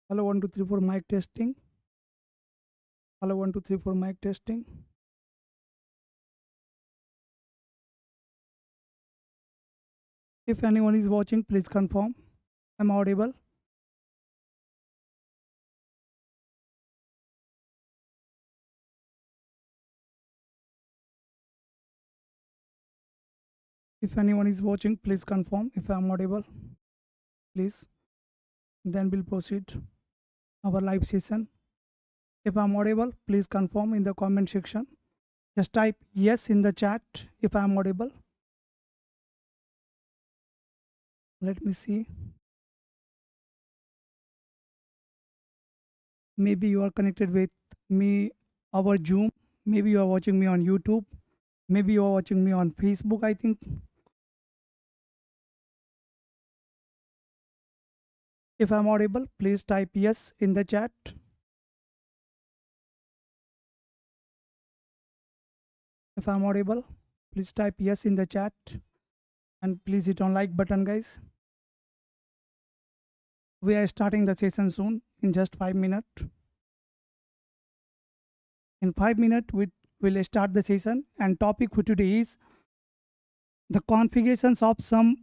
Hello, 1 2 3 4 mic testing. Hello, 1 2 3 4 mic testing. If anyone is watching, please confirm. I'm audible. If anyone is watching, please confirm if I'm audible. Please. Then we'll proceed our live session. If I'm audible, please confirm in the comment section. Just type yes in the chat if I'm audible. Let me see. Maybe you are connected with me over Zoom. Maybe you are watching me on YouTube. Maybe you are watching me on Facebook, I think. If I'm audible, please type yes in the chat. If I'm audible, please type yes in the chat and please hit on like button, guys. We are starting the session soon in just 5 minutes. In 5 minutes, we will start the session, and topic for today is the configurations of some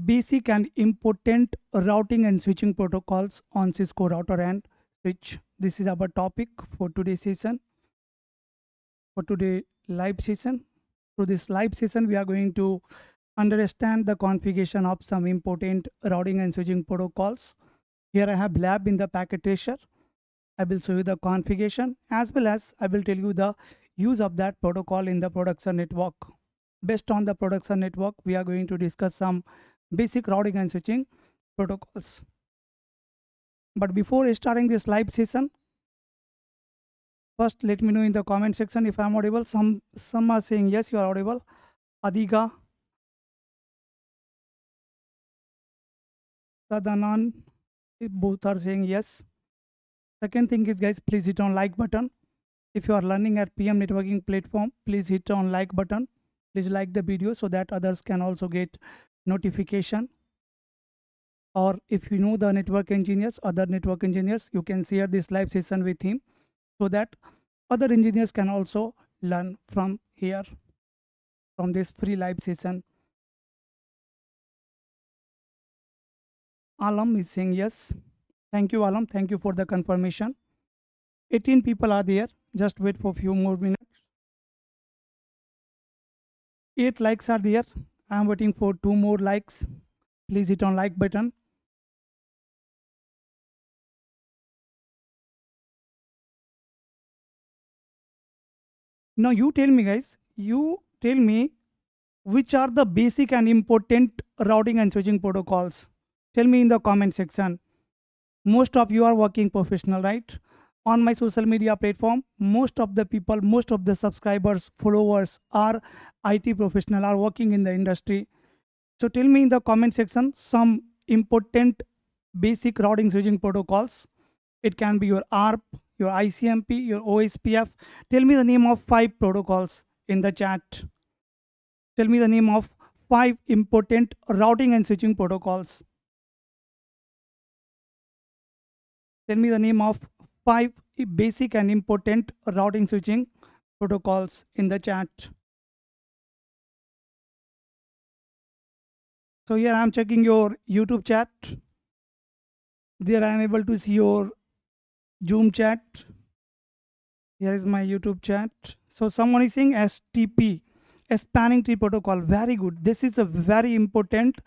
basic and important routing and switching protocols on Cisco router and switch. This is our topic for today's session, for today live session. Through this live session, we are going to understand the configuration of some important routing and switching protocols. Here I have lab in the packet tracer. I will show you the configuration as well as I will tell you the use of that protocol in the production network. Based on the production network, we are going to discuss some basic routing and switching protocols. But before starting this live session, first let me know in the comment section if I'm audible. Some are saying yes, you are audible. Adiga, Sadanan, both are saying yes. Second thing is, guys, please hit on like button. If you are learning at PM networking platform, please hit on like button. Please like the video so that others can also get notification. Or if you know the network engineers, other network engineers, you can share this live session with him so that other engineers can also learn from here, from this free live session. Alam is saying yes. Thank you, Alam. Thank you for the confirmation. 18 people are there. Just wait for a few more minutes. 8 likes are there. I am waiting for 2 more likes. Please hit on like button. Now you tell me, guys, you tell me which are the basic and important routing and switching protocols. Tell me in the comment section. Most of you are working professional, right? On my social media platform, most of the people, most of the subscribers, followers are IT professional, are working in the industry. So tell me in the comment section some important basic routing switching protocols. It can be your ARP, your ICMP, your OSPF. Tell me the name of 5 protocols in the chat. Tell me the name of 5 important routing and switching protocols. Tell me the name of 5 basic and important routing switching protocols in the chat. So here I am checking your YouTube chat. There I am able to see your Zoom chat. Here is my YouTube chat. So someone is saying STP, a spanning tree protocol. Very good. This is a very important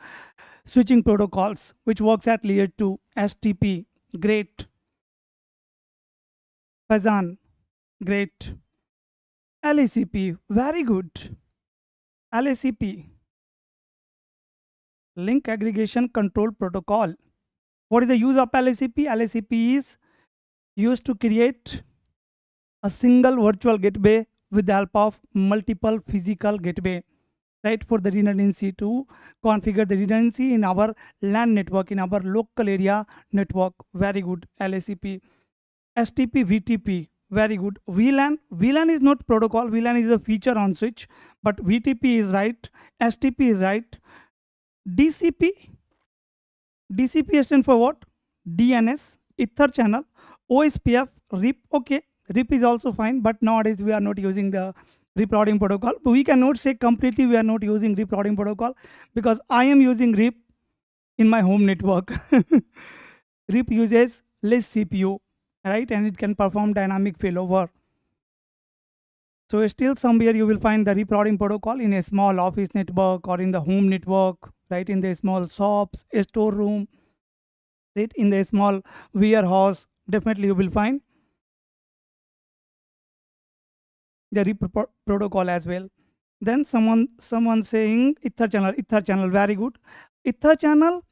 switching protocols which works at layer 2. STP. Great. Fazan. Great. LACP. Very good. LACP. Link Aggregation Control Protocol. What is the use of LACP? LACP is used to create a single virtual gateway with the help of multiple physical gateway, right? For the redundancy, to configure the redundancy in our LAN network, in our local area network. Very good. LACP. STP, VTP. Very good. VLAN. VLAN is not protocol. VLAN is a feature on switch, but VTP is right. STP is right. DCP. DCP stands for what? DNS, Ether channel, OSPF, RIP. Okay, RIP is also fine, but nowadays we are not using the RIP routing protocol. But we cannot say completely we are not using RIP routing protocol, because I am using RIP in my home network. RIP uses less CPU, right, and it can perform dynamic failover. So still somewhere you will find the RIP routing protocol in a small office network or in the home network, right, in the small shops, a storeroom, right, in the small warehouse. Definitely you will find the RIP protocol as well. Then someone saying ether channel, very good. Ether channel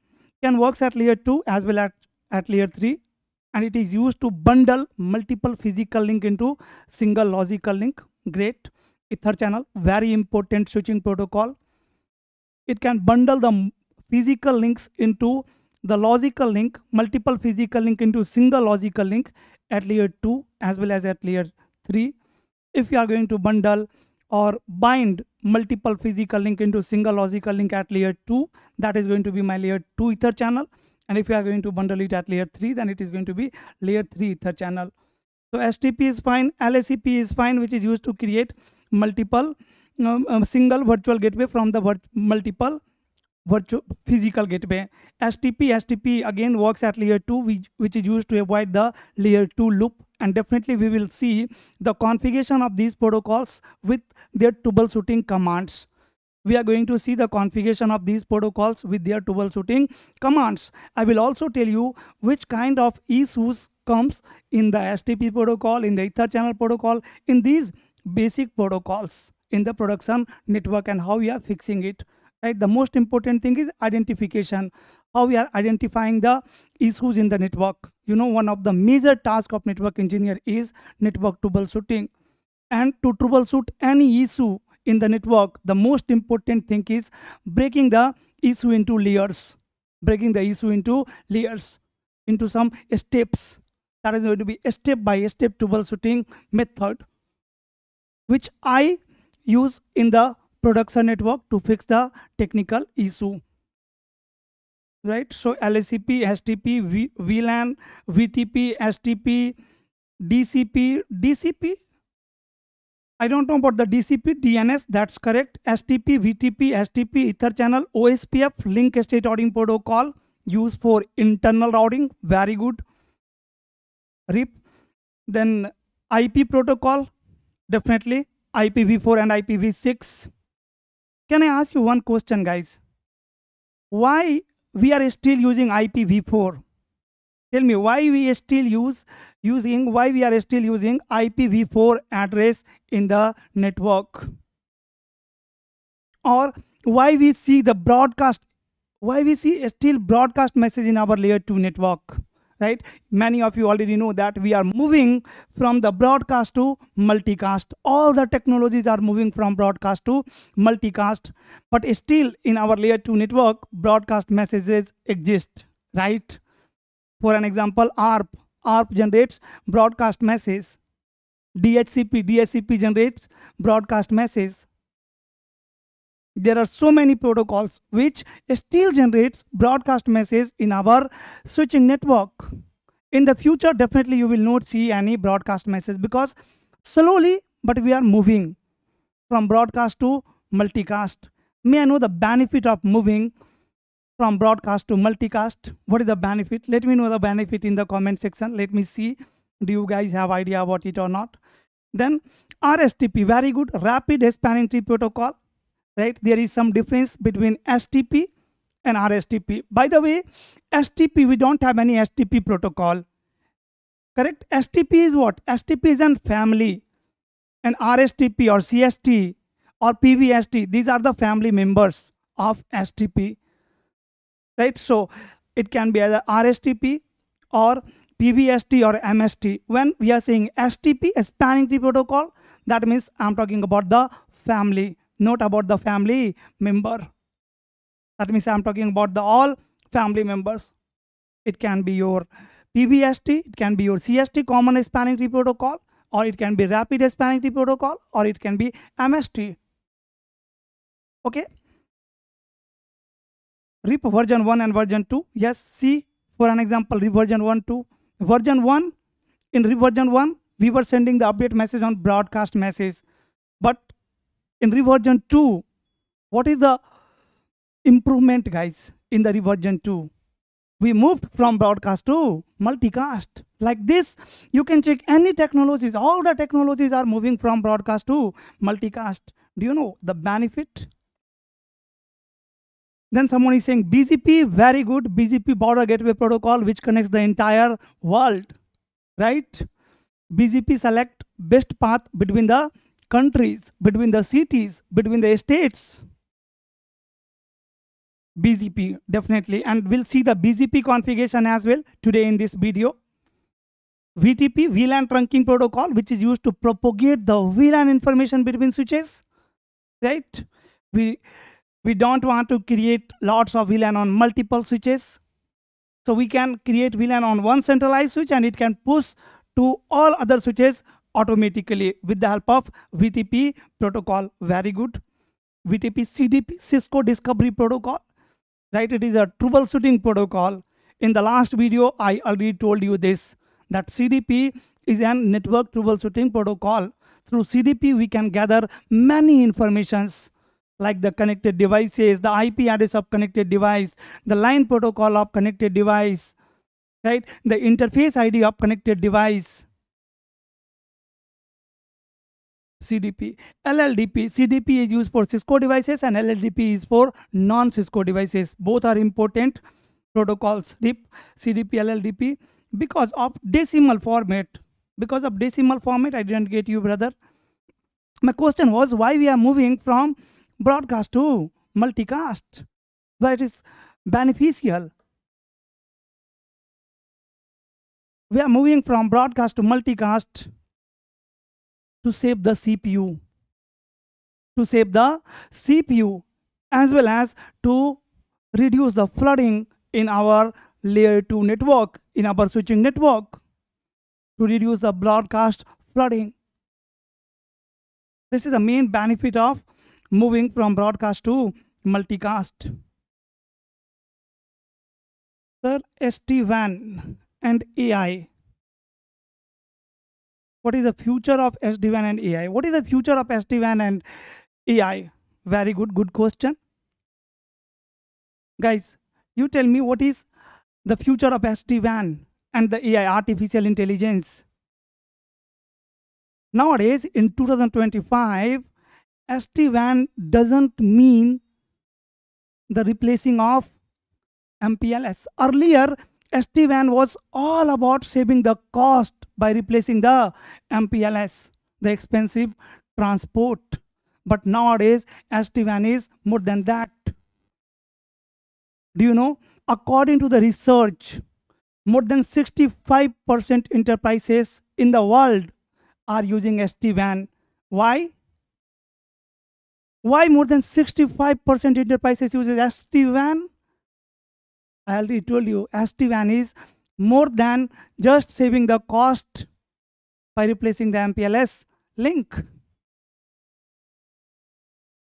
can works at layer 2 as well at layer 3, and it is used to bundle multiple physical link into single logical link. Great. Ether channel, very important switching protocol. It can bundle the physical links into the logical link, multiple physical link into single logical link at layer 2 as well as at layer 3. If you are going to bundle or bind multiple physical link into single logical link at layer 2, that is going to be my layer 2 ether channel. And if you are going to bundle it at layer 3, then it is going to be layer 3 ether channel. So STP is fine, LACP is fine, which is used to create multiple single virtual gateway from the multiple virtual physical gateway. STP again works at layer 2, which is used to avoid the layer 2 loop, and definitely we will see the configuration of these protocols with their troubleshooting commands. We are going to see the configuration of these protocols with their troubleshooting commands. I will also tell you which kind of issues comes in the STP protocol, in the ether channel protocol, in these basic protocols in the production network, and how we are fixing it. Right? The most important thing is identification. How we are identifying the issues in the network. You know, one of the major tasks of network engineer is network troubleshooting. And to troubleshoot any issue in the network, the most important thing is breaking the issue into layers. Breaking the issue into layers, into some steps. That is going to be a step-by-step troubleshooting method, which I use in the production network to fix the technical issue. Right? So LACP, STP, VLAN, VTP, STP, DCP. I don't know about the DCP, DNS, that's correct. STP, VTP, STP, Ether channel, OSPF, link state routing protocol, used for internal routing, very good. RIP. Then IP protocol, definitely. IPv4 and IPv6. Can I ask you one question, guys? Why we are still using IPv4? Tell me why we are still using IPv4 address in the network, or why we see still broadcast message in our layer 2 network, right? Many of you already know that we are moving from the broadcast to multicast. All the technologies are moving from broadcast to multicast, but still in our layer 2 network broadcast messages exist, right? For an example, ARP generates broadcast message. DHCP generates broadcast message. There are so many protocols which still generates broadcast message in our switching network. In the future, definitely you will not see any broadcast message, because slowly but we are moving from broadcast to multicast. May I know the benefit of moving from broadcast to multicast? What is the benefit? Let me know the benefit in the comment section. Let me see, do you guys have idea about it or not? Then RSTP, very good, rapid spanning tree protocol, right? There is some difference between STP and RSTP. By the way, STP, we don't have any STP protocol, correct? STP is what? STP is a family, and RSTP or CST or PVST, these are the family members of STP. Right? So it can be either RSTP or PVST or MST. When we are saying STP, a spanning tree protocol, that means I'm talking about the family, not about the family member. That means I'm talking about the all family members. It can be your PVST, it can be your CST, common spanning tree protocol, or it can be rapid spanning tree protocol, or it can be MST. Okay. RIP version 1 and version 2. Yes, see, for an example, RIP version 1, 2, Version 1, in version 1, we were sending the update message on broadcast message. But in reversion 2, what is the improvement, guys, in the reversion 2? We moved from broadcast to multicast. Like this, you can check any technologies. All the technologies are moving from broadcast to multicast. Do you know the benefit? Then someone is saying BGP, very good. BGP, border gateway protocol, which connects the entire world, right? BGP select best path between the countries, between the cities, between the states. BGP, definitely. And we'll see the BGP configuration as well today in this video. VTP, VLAN trunking protocol, which is used to propagate the VLAN information between switches, right? We don't want to create lots of VLAN on multiple switches. So we can create VLAN on one centralized switch and it can push to all other switches automatically with the help of VTP protocol. Very good. VTP CDP, Cisco Discovery Protocol, right? It is a troubleshooting protocol. In the last video, I already told you this, that CDP is a network troubleshooting protocol. Through CDP, we can gather many informations like the connected devices, the IP address of connected device, the line protocol of connected device, right? The interface ID of connected device. CDP, LLDP. CDP is used for Cisco devices and LLDP is for non-Cisco devices. Both are important protocols, CDP, LLDP, because of decimal format. Because of decimal format, I didn't get you, brother. My question was why we are moving from broadcast to multicast, where it is beneficial. We are moving from broadcast to multicast to save the CPU, as well as to reduce the flooding in our layer 2 network, in our switching network, to reduce the broadcast flooding. This is the main benefit of moving from broadcast to multicast. Sir, SD-WAN and AI. What is the future of SD-WAN and AI? What is the future of SD-WAN and AI? Very good question. Guys, you tell me what is the future of SD-WAN and the AI, artificial intelligence. Nowadays, in 2025, SD-WAN doesn't mean the replacing of MPLS. Earlier, SD-WAN was all about saving the cost by replacing the MPLS, the expensive transport. But nowadays, SD-WAN is more than that. Do you know? According to the research, more than 65% enterprises in the world are using SD-WAN. Why? Why more than 65% enterprises use SD-WAN? I already told you, SD-WAN is more than just saving the cost by replacing the MPLS link.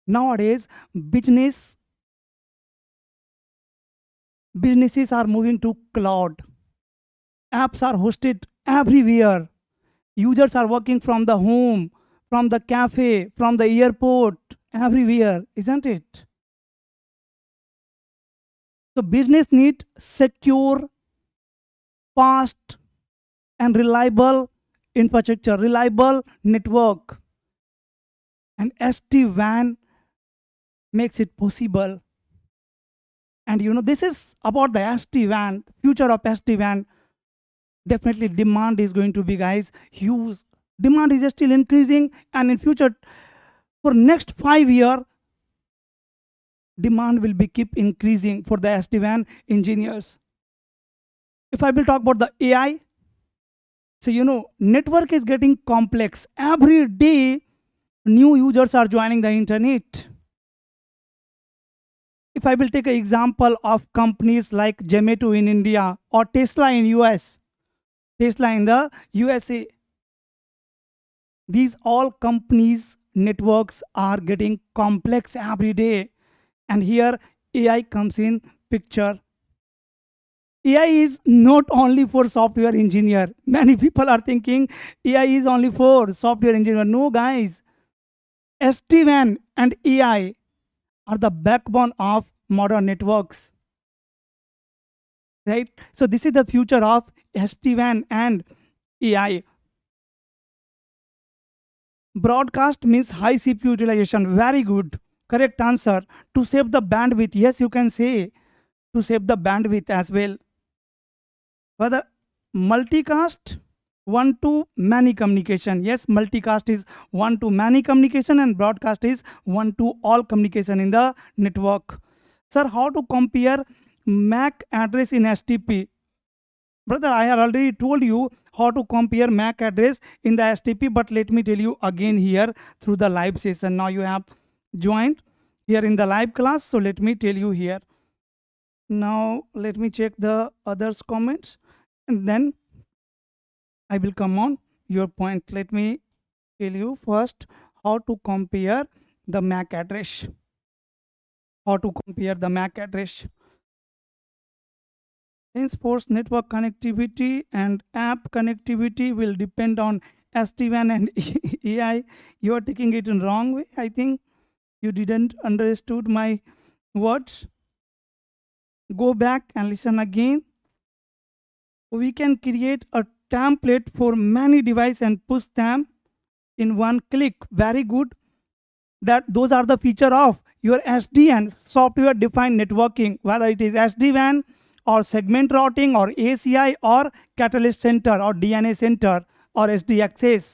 Nowadays, businesses are moving to cloud. Apps are hosted everywhere. Users are working from the home, from the cafe, from the airport, everywhere, isn't it? So business need secure, fast, and reliable infrastructure, reliable network. And SD-WAN makes it possible. And you know, this is about the SD-WAN, future of SD-WAN. Definitely demand is going to be, guys, huge. Demand is still increasing, and in future, for next 5 years, demand will be keep increasing for the SD-WAN engineers. If I will talk about the AI, so you know, network is getting complex. Every day, new users are joining the internet. If I will take an example of companies like Zomato in India or Tesla in US, Tesla in the USA, these all companies networks are getting complex every day, and here AI comes in picture. AI is not only for software engineer. Many people are thinking AI is only for software engineer. No, guys. SD-WAN and AI are the backbone of modern networks, right? So this is the future of SD-WAN and AI. Broadcast means high CPU utilization. Very good. Correct answer. To save the bandwidth. Yes, you can say to save the bandwidth as well. Whether multicast, one to many communication. Yes, multicast is one to many communication and broadcast is one to all communication in the network. Sir, how to compare MAC address in STP? Brother, I have already told you how to compare MAC address in the STP, but let me tell you again here through the live session. Now you have joined here in the live class, so let me tell you here. Now let me check the others comments and then I will come on your point. Let me tell you first how to compare the MAC address. How to compare the MAC address. Henceforth, network connectivity and app connectivity will depend on SD-WAN and AI. You are taking it in wrong way. I think you didn't understood my words. Go back and listen again. We can create a template for many devices and push them in one click. Very good. That those are the feature of your SDN, software defined networking, whether it is SD-WAN or segment routing or ACI or catalyst center or DNA center or SD access.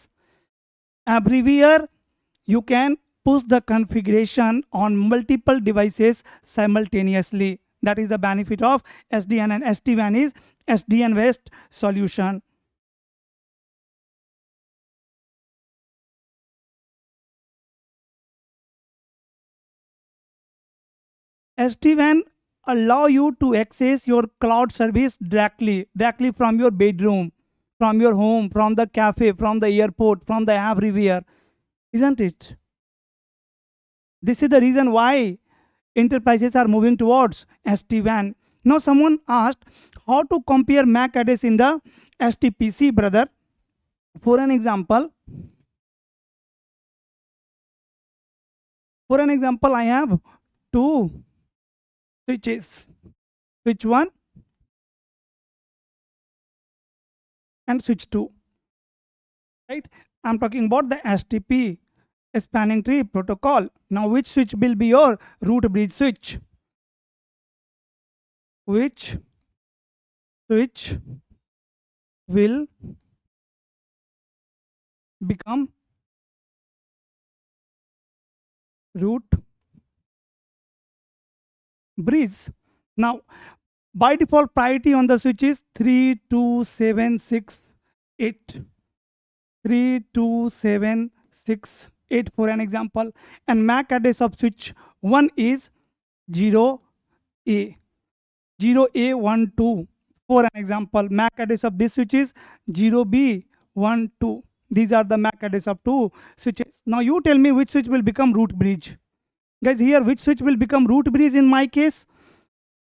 Everywhere you can push the configuration on multiple devices simultaneously. That is the benefit of SDN, and SD-WAN is SDN based solution. SD-WAN allow you to access your cloud service directly from your bedroom, from your home, from the cafe, from the airport, from the everywhere, isn't it? This is the reason why enterprises are moving towards SD-WAN. Now someone asked how to compare MAC address in the STPC, brother. For an example, I have two switches, switch 1 and switch 2, right? I'm talking about the STP, spanning tree protocol. Now which switch will be your root bridge switch? Which switch will become root bridge? Now by default priority on the switch is 32768. 32768 for an example, and MAC address of switch 1 is 0A, 0A12 for an example. MAC address of this switch is 0B12. These are the MAC address of two switches. Now you tell me which switch will become root bridge. Guys, here which switch will become root bridge in my case?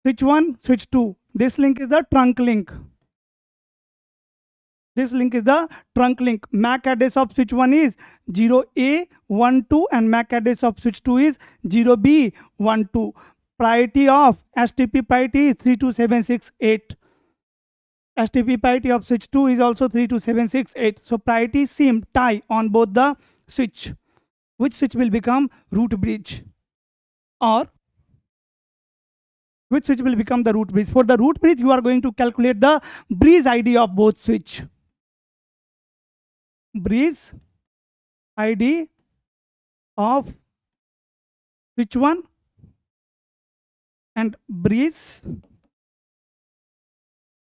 Switch 1, switch 2. This link is the trunk link. This link is the trunk link. MAC address of switch 1 is 0A12 and MAC address of switch 2 is 0B12. Priority of STP priority is 32768. STP priority of switch 2 is also 32768. So priority seem tie on both the switch. Which switch will become root bridge? Or which switch will become the root bridge? For the root bridge, you are going to calculate the bridge ID of both switch. Bridge ID of switch 1 and bridge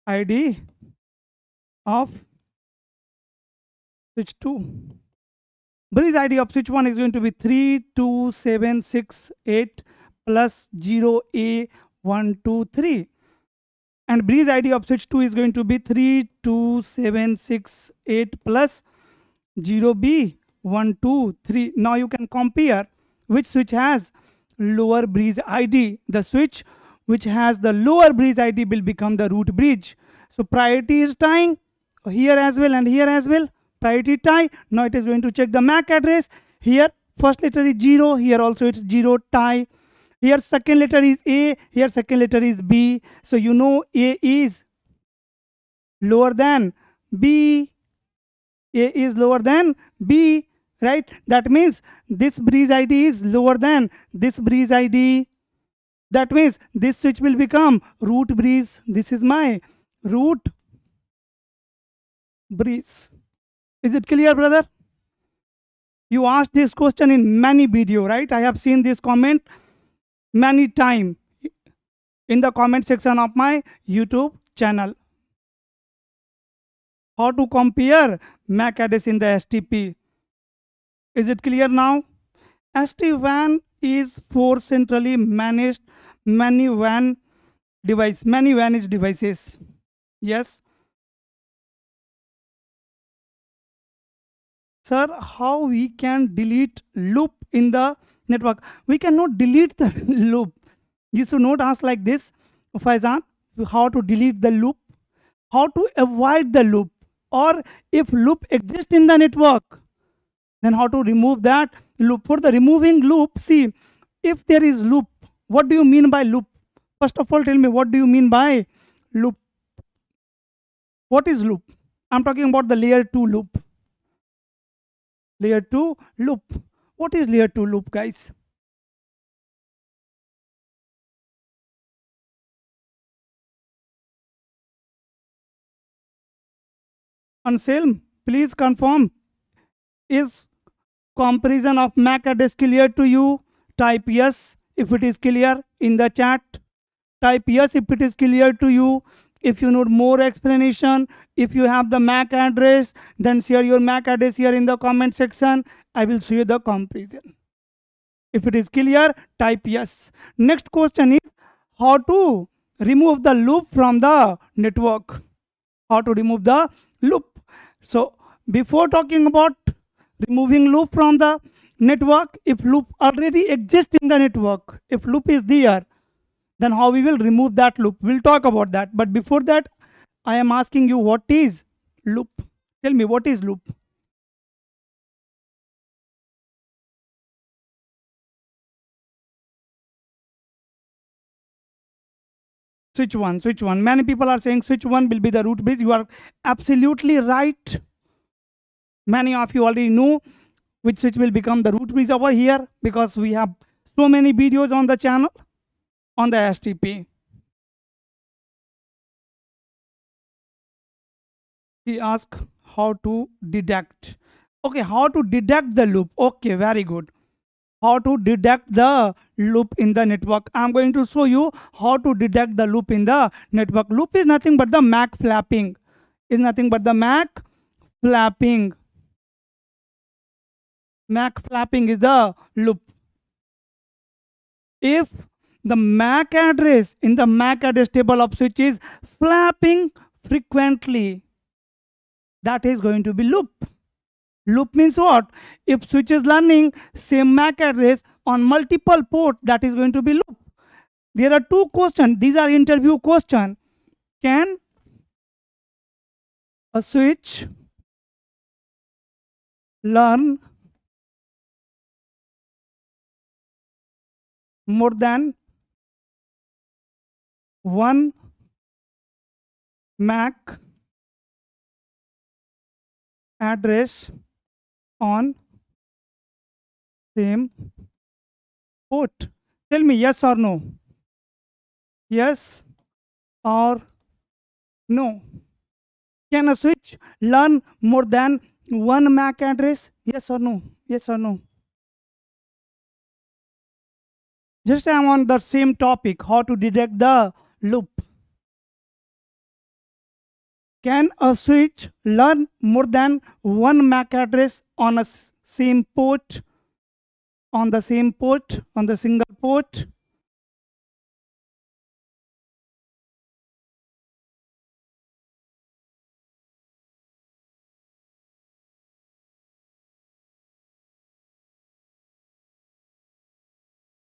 ID of switch 2. Bridge ID of switch 1 is going to be 32768 plus 0A123, and bridge ID of switch 2 is going to be 32768 plus 0B123. Now you can compare which switch has lower bridge ID. The switch which has the lower bridge ID will become the root bridge. So priority is tying here as well and here as well. Priority tie. Now it is going to check the MAC address. Here first letter is 0. Here also it's 0 tie. Here second letter is A. Here second letter is B. So you know A is lower than B. A is lower than B, right? That means this bridge ID is lower than this bridge ID. That means this switch will become root bridge. This is my root bridge. Is it clear, brother? You asked this question in many video, right? I have seen this comment many times in the comment section of my YouTube channel. How to compare MAC address in the STP? Is it clear now? SD-WAN is for centrally managed many WAN managed devices. Yes. Sir, how we can delete loop in the network? We cannot delete the loop. You should not ask like this, Faizan, how to delete the loop, how to avoid the loop, or if loop exists in the network, then how to remove that loop. For the removing loop, see, if there is loop, what do you mean by loop? First of all, tell me, what do you mean by loop? What is loop? I'm talking about the layer 2 loop. Layer 2 loop. What is layer 2 loop, guys? Anselm, please confirm. Is comparison of MAC address clear to you? Type yes if it is clear in the chat. Type yes if it is clear to you. If you need more explanation, if you have the MAC address, then share your MAC address here in the comment section. I will show you the comparison. If it is clear, type yes. Next question is how to remove the loop from the network. How to remove the loop. So before talking about removing loop from the network, if loop already exists in the network, if loop is there, then how we will remove that loop? We'll talk about that. But before that, I am asking you, what is loop? Tell me, what is loop? Switch 1, switch 1. Many people are saying switch 1 will be the root bridge. You are absolutely right. Many of you already know which switch will become the root bridge over here, because we have so many videos on the channel on the STP. He asked how to detect. Okay, how to detect the loop. Okay, very good. How to detect the loop in the network. I'm going to show you how to detect the loop in the network. Loop is nothing but the MAC flapping. Is nothing but the MAC flapping. MAC flapping is the loop. If the MAC address in the MAC address table of switch is flapping frequently, that is going to be loop. Loop means what? If switch is learning same MAC address on multiple port, that is going to be loop. There are two questions. These are interview questions. Can a switch learn more than one MAC address on same port? Tell me yes or no. Yes or no. Can a switch learn more than one MAC address? Yes or no? Yes or no? Just I am on the same topic, how to detect the loop. Can a switch learn more than one MAC address on a same port, on the same port, on the single port?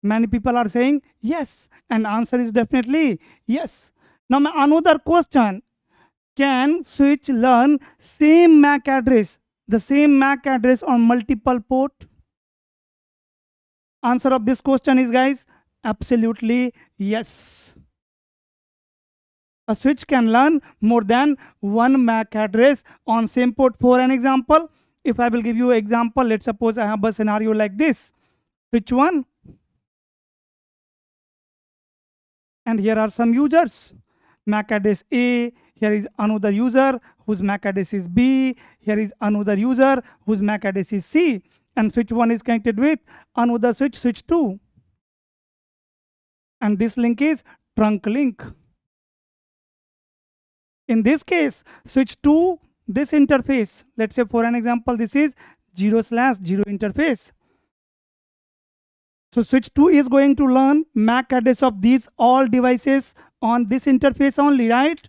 Many people are saying yes, and answer is definitely yes. Now another question: can switch learn same MAC address, the same MAC address on multiple port? Answer of this question is, guys, absolutely yes. A switch can learn more than one MAC address on same port. For an example, if I will give you an example, let's suppose I have a scenario like this. Switch 1, and here are some users. MAC address A, here is another user whose MAC address is B, here is another user whose MAC address is C, and switch 1 is connected with another switch, switch 2. And this link is trunk link. In this case, switch to this interface. Let's say for an example, this is 0/0 interface. So switch 2 is going to learn MAC address of these all devices on this interface only, right?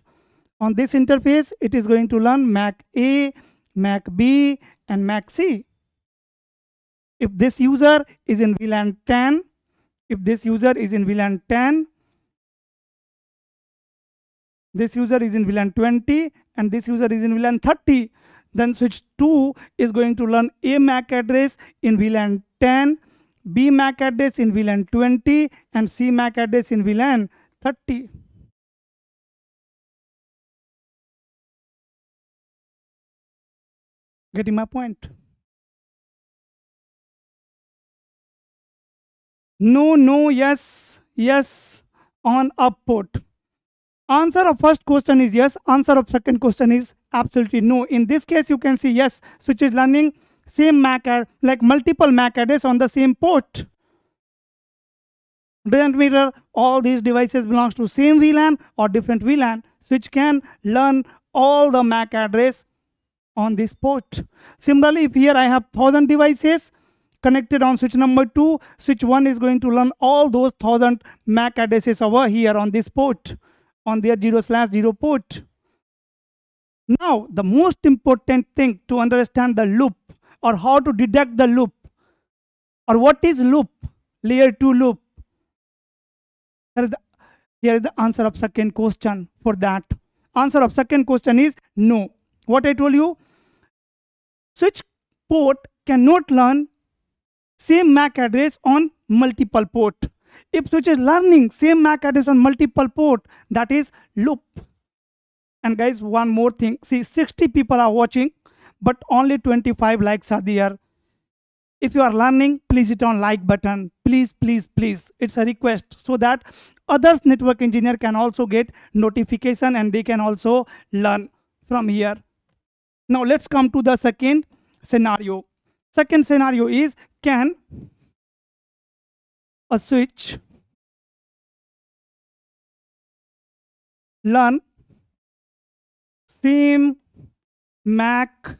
On this interface, it is going to learn MAC A, MAC B, and MAC C. If this user is in VLAN 10, if this user is in VLAN 10, this user is in VLAN 20, and this user is in VLAN 30, then switch 2 is going to learn A MAC address in VLAN 10, B MAC address in VLAN 20, and C MAC address in VLAN 30. Getting my point? No, no, yes, yes on up port. Answer of first question is yes. Answer of second question is absolutely no. In this case, you can see yes, switch is learning same MAC like multiple MAC address on the same port. Doesn't matter all these devices belongs to same VLAN or different VLAN. Switch can learn all the MAC address on this port. Similarly, if here I have 1000 devices connected on switch number 2, switch 1 is going to learn all those 1000 MAC addresses over here on this port, on their 0/0 port. Now, the most important thing to understand the loop, or how to detect the loop, or what is loop, layer 2 loop. Here is the answer of second question for that. Answer of second question is no. What I told you, switch port cannot learn same MAC address on multiple port. If switch is learning same MAC address on multiple port, that is loop. And guys, one more thing. See, 60 people are watching, but only 25 likes are there. If you are learning, please hit on like button. Please, please, please. It's a request so that others network engineer can also get notification and they can also learn from here. Now let's come to the second scenario. Second scenario is, can a switch learn same MAC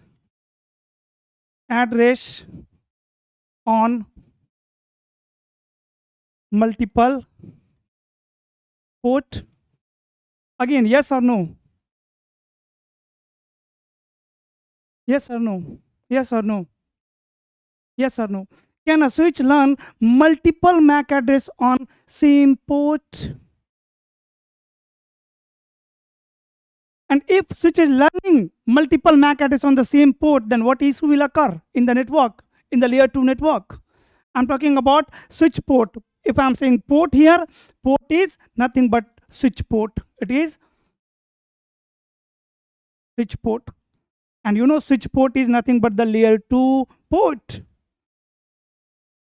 address on multiple port? Again, yes or no? Yes or no? Yes or no? Yes or no? Can a switch learn multiple MAC address on same port? And if switch is learning multiple MAC address on the same port, then what issue will occur in the network, in the layer 2 network? I'm talking about switch port. If I'm saying port here, port is nothing but switch port. It is switch port. And you know switch port is nothing but the layer 2 port.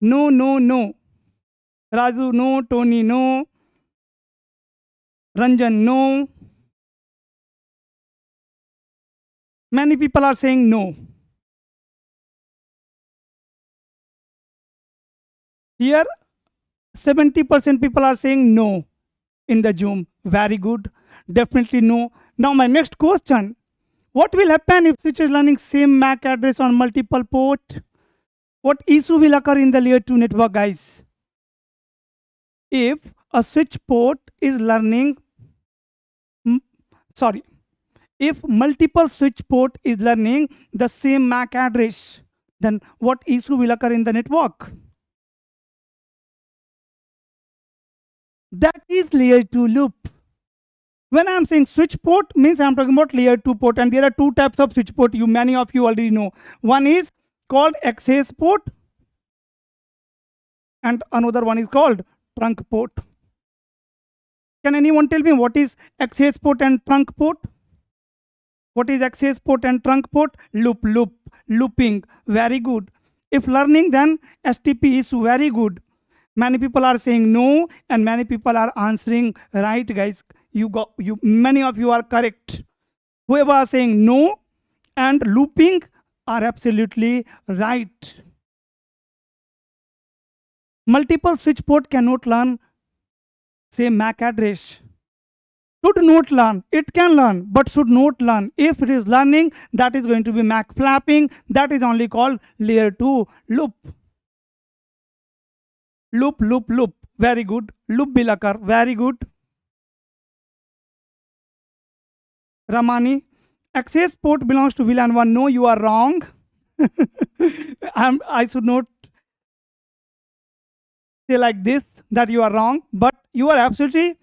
No, no, no. Raju, no. Tony, no. Ranjan, no. Many people are saying no. Here, 70% people are saying no in the Zoom. Very good. Definitely no. Now my next question. What will happen if switch is learning same MAC address on multiple port? What issue will occur in the layer 2 network, guys? If a switch port is learning, if multiple switch port is learning the same MAC address, then what issue will occur in the network? That is layer 2 loop. When I'm saying switch port, means I'm talking about layer 2 port, and there are two types of switch port. Many of you already know. One is called access port, and another one is called trunk port. Can anyone tell me what is access port and trunk port? What is access port and trunk port? Looping. Very good. If learning, then STP is very good. Many people are saying no, and many people are answering right, guys. Many of you are correct. Whoever are saying no and looping are absolutely right. Multiple switch port cannot learn, say, MAC address. Should not learn. It can learn, but should not learn. If it is learning, that is going to be MAC flapping. That is only called layer 2 loop. Loop. Very good. Loop will occur. Very good. Ramani, access port belongs to VLAN 1. No, you are wrong. I should not say like this that you are wrong, but you are absolutely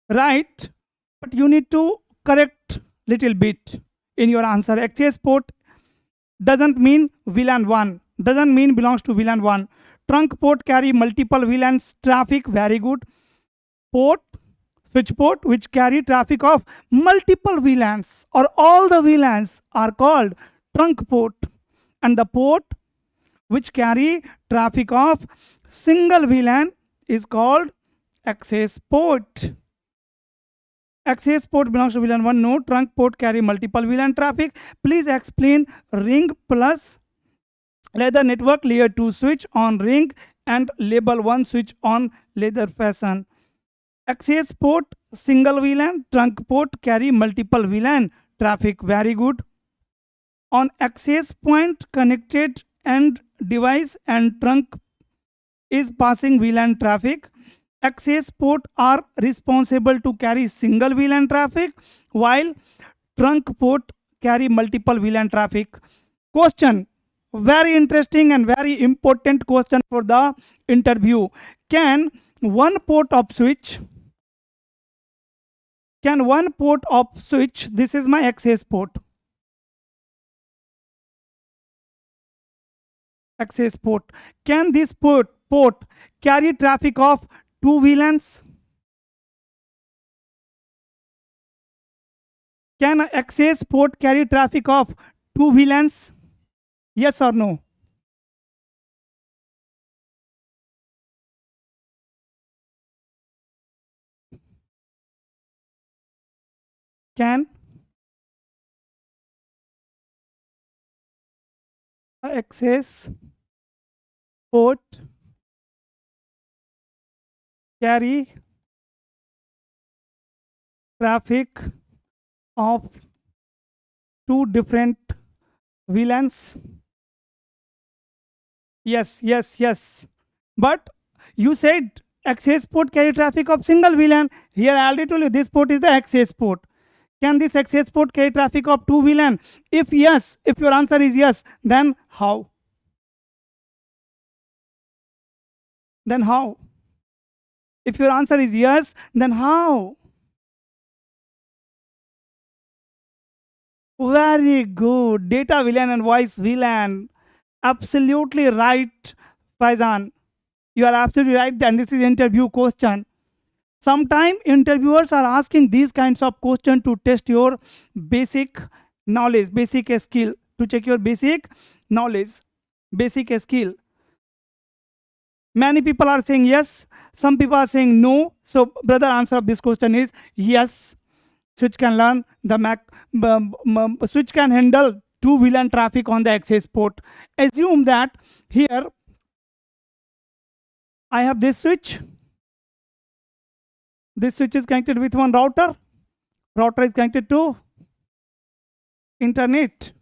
right. But you need to correct little bit in your answer. Access port doesn't mean VLAN 1, doesn't mean belongs to VLAN 1. Trunk port carry multiple VLANs traffic. Very good. Port, switch port, which carry traffic of multiple VLANs or all the VLANs are called trunk port, and the port which carry traffic of single VLAN is called access port. Access port belongs to VLAN 1. No, trunk port carry multiple VLAN traffic. Please explain ring plus leather network layer 2 switch on ring and label 1 switch on leather fashion. Access port single VLAN, trunk port carry multiple VLAN traffic. Very good. On access point connected end device and trunk is passing VLAN traffic. Access port are responsible to carry single VLAN traffic, while trunk port carry multiple VLAN traffic. Question, very interesting and very important question for the interview. Can one port of switch, this is my access port, can this port carry traffic of two VLANs? Can an access port carry traffic of two VLANs? Yes or no? Can an access port carry traffic of two different VLANs? Yes. But you said access port carry traffic of single VLAN. Here I already told you this port is the access port. Can this access port carry traffic of two VLAN? If yes, if your answer is yes, then how? Then how? If your answer is yes, then how? Very good. Data VLAN and voice VLAN. Absolutely right, Faizan. You are absolutely right, and this is interview question. Sometimes interviewers are asking these kinds of questions to test your basic knowledge, basic skill, to check your basic knowledge, basic skill. Many people are saying yes, some people are saying no. So, brother, answer of this question is yes. Switch can learn the Mac, switch can handle two VLAN traffic on the access port. Assume that here I have this switch. This switch is connected with one router. Router is connected to internet.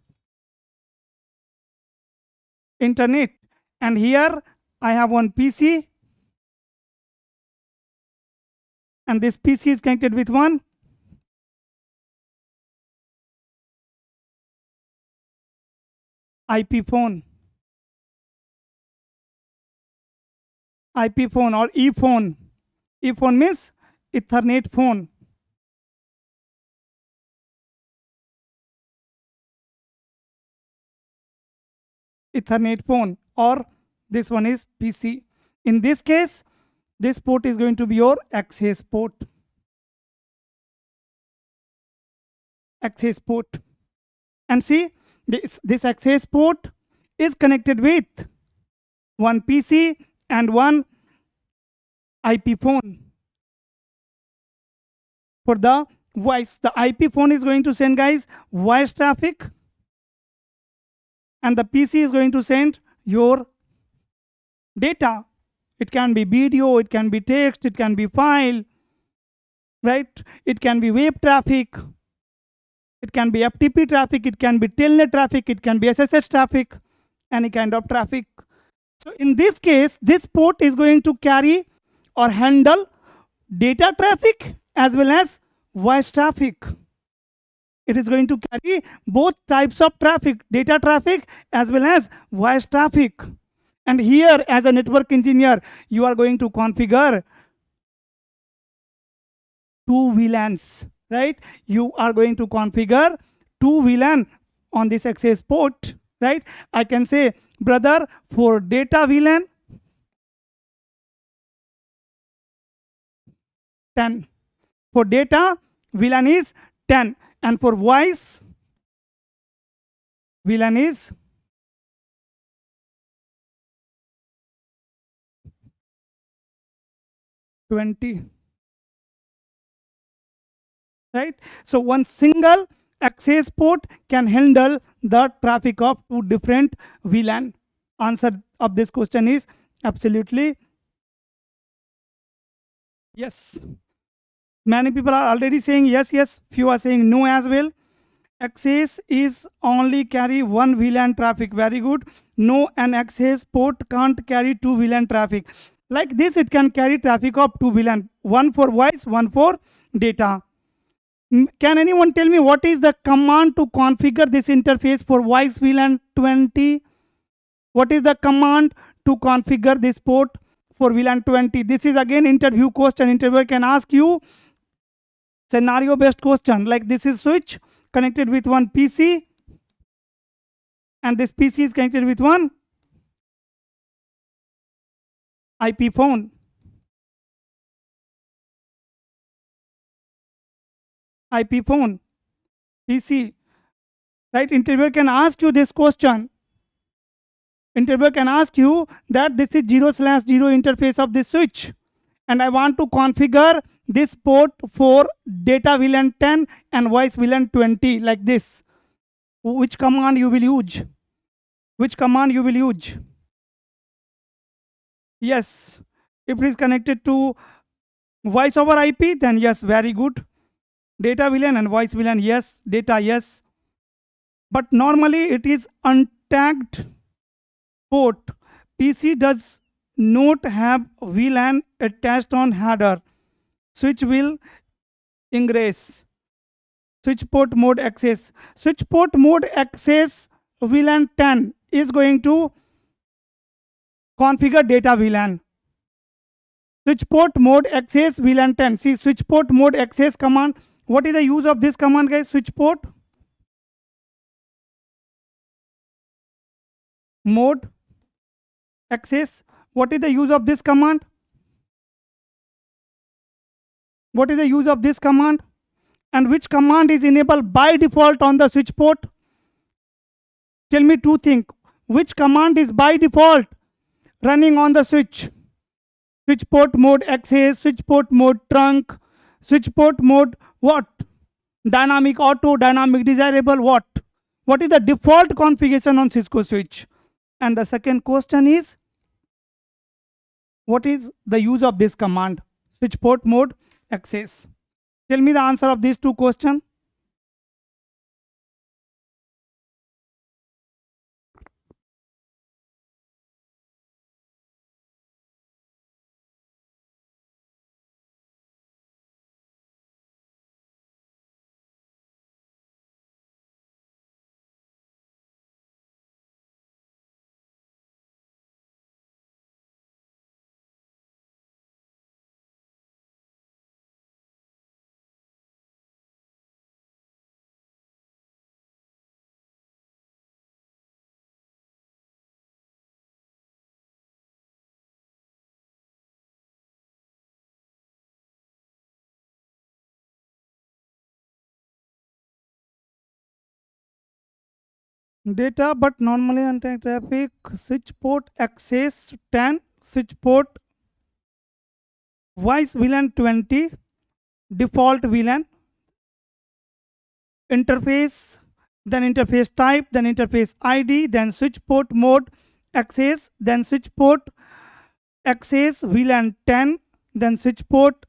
And here I have one PC, and this PC is connected with one IP phone. IP phone or E phone. E phone means Ethernet phone. Ethernet phone, or this one is PC. In this case, this port is going to be your access port. Access port. And see, this access port is connected with one PC and one IP phone. For the voice, the IP phone is going to send, guys, voice traffic, and the PC is going to send your data. It can be video, it can be text, it can be file, right? It can be web traffic, it can be FTP traffic, it can be telnet traffic, it can be SSH traffic, any kind of traffic. So in this case, this port is going to carry or handle data traffic as well as voice traffic. It is going to carry both types of traffic, data traffic as well as voice traffic. And here, as a network engineer, you are going to configure two VLANs, right? You are going to configure two VLAN on this access port, right? I can say, brother, for data VLAN, 10. For data, VLAN is 10. And for voice, VLAN is 20. Right? So one single access port can handle the traffic of two different VLAN. Answer of this question is absolutely yes. Many people are already saying yes, yes. Few are saying no as well. Access is only carry one VLAN traffic. Very good. No, an access port can't carry two VLAN traffic. Like this, it can carry traffic of two VLAN. One for voice, one for data. Can anyone tell me what is the command to configure this interface for voice VLAN 20? What is the command to configure this port for VLAN 20? This is again interview question. Interviewer can ask you scenario based question, like this is switch connected with one PC, and this PC is connected with one IP phone. IP phone, PC, right? Interviewer can ask you this question. Interviewer can ask you that this is 0/0 interface of this switch, and I want to configure this port for data VLAN 10 and voice VLAN 20, like this. Which command you will use? Which command you will use? Yes, if it is connected to voice over IP, then yes, very good. Data VLAN and voice VLAN, yes. Data, yes. But normally it is untagged port. PC does not have VLAN attached on header. Switch will ingress. Switch port mode access. Switch port mode access VLAN 10 is going to configure data VLAN. Switch port mode access VLAN 10. See, switch port mode access command. What is the use of this command, guys? Switch port mode access. What is the use of this command? What is the use of this command? And which command is enabled by default on the switch port? Tell me two things. Which command is by default running on the switch? Switch port mode access, switch port mode trunk, switch port mode what? Dynamic auto, dynamic desirable what? What is the default configuration on Cisco switch? And the second question is, what is the use of this command? Switch port mode access. Tell me the answer of these two questions. data, but normally anti-traffic, switch port access 10, switch port voice VLAN 20, default VLAN, interface, then interface type, then interface ID, then switch port mode access, then switch port access VLAN 10, then switch port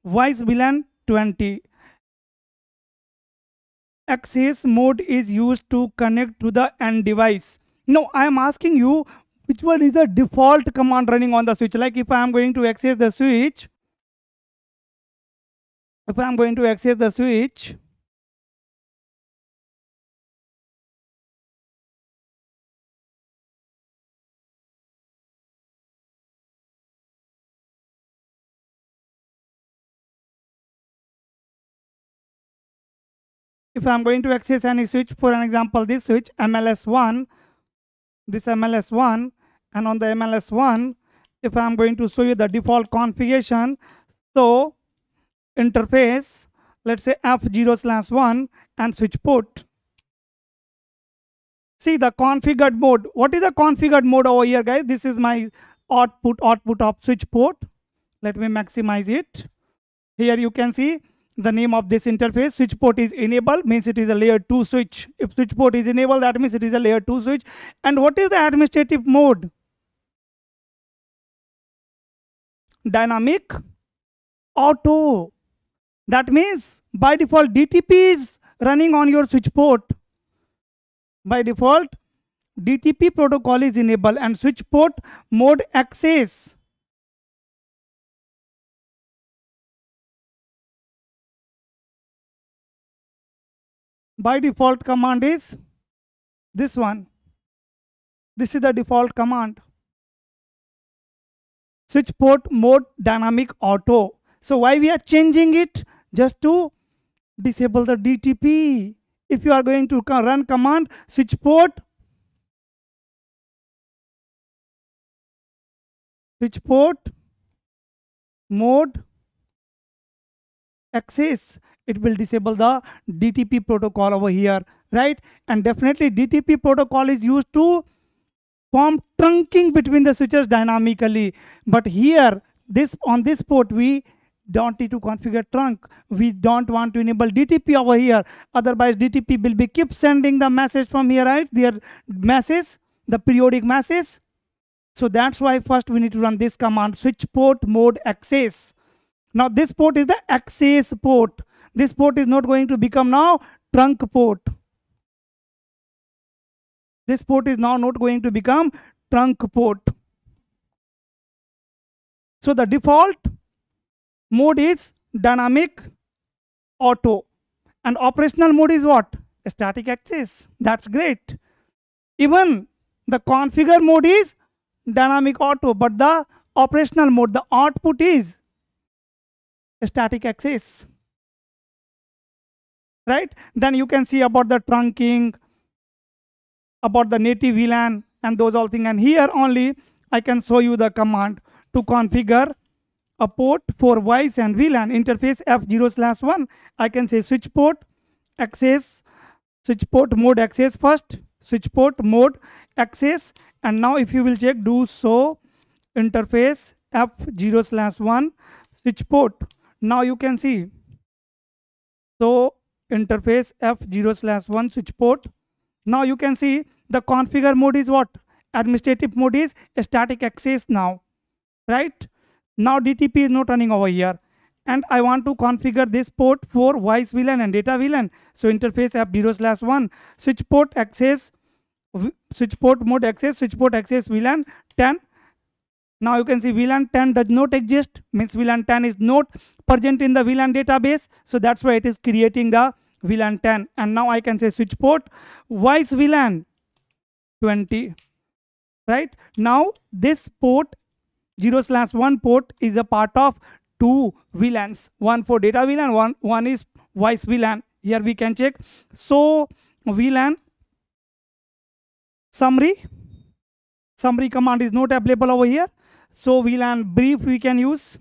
voice VLAN 20. Access mode is used to connect to the end device. Now I am asking you which one is the default command running on the switch. Like if I am going to access the switch, if I am going to access the switch, if I am going to access any switch, for an example, this switch MLS1, this MLS1, and on the MLS1, if I am going to show you the default configuration, so interface, let's say F0/1 and switch port. See the configured mode. What is the configured mode over here, guys? This is my output of switch port. Let me maximize it. Here you can see the name of this interface. Switch port is enabled, means it is a layer 2 switch. If switch port is enabled, that means it is a layer 2 switch. And what is the administrative mode? Dynamic auto. That means by default DTP is running on your switch port. By default DTP protocol is enabled and switch port mode access. By default command is this one. This is the default command. Switch port mode dynamic auto. So why we are changing it? Just to disable the DTP. If you are going to run command switch port mode access, it will disable the DTP protocol over here, right? And definitely DTP protocol is used to form trunking between the switches dynamically. But here, this on this port, we don't need to configure trunk. We don't want to enable DTP over here. Otherwise, DTP will be keep sending the message from here, right? Their message, the periodic message. So that's why first we need to run this command, switch port mode access. Now this port is the access port. This port is not going to become now trunk port. This port is now not going to become trunk port. So the default mode is dynamic auto. And operational mode is what? Static access. That's great. Even the configure mode is dynamic auto, but the operational mode, the output is static access. Right? Then you can see about the trunking, about the native VLAN and those all things. And here only I can show you the command to configure a port for voice and VLAN interface F0/1. I can say switch port access, switch port mode access first, switch port mode access. And now if you will check, do so interface F0/1 switch port. Now you can see, so interface F0/1 switch port. Now you can see the configure mode is what? Administrative mode is static access now, right? Now DTP is not running over here. And I want to configure this port for voice VLAN and data VLAN. So interface F0/1 switch port access, switch port mode access, switch port access VLAN 10. Now you can see VLAN 10 does not exist, means VLAN 10 is not present in the VLAN database. So that's why it is creating the VLAN 10. And now I can say switch port voice VLAN 20. Right? Now this port 0/1 port is a part of two VLANs. One for data VLAN, one is voice VLAN. Here we can check. So VLAN summary command is not available over here. So VLAN brief we can use.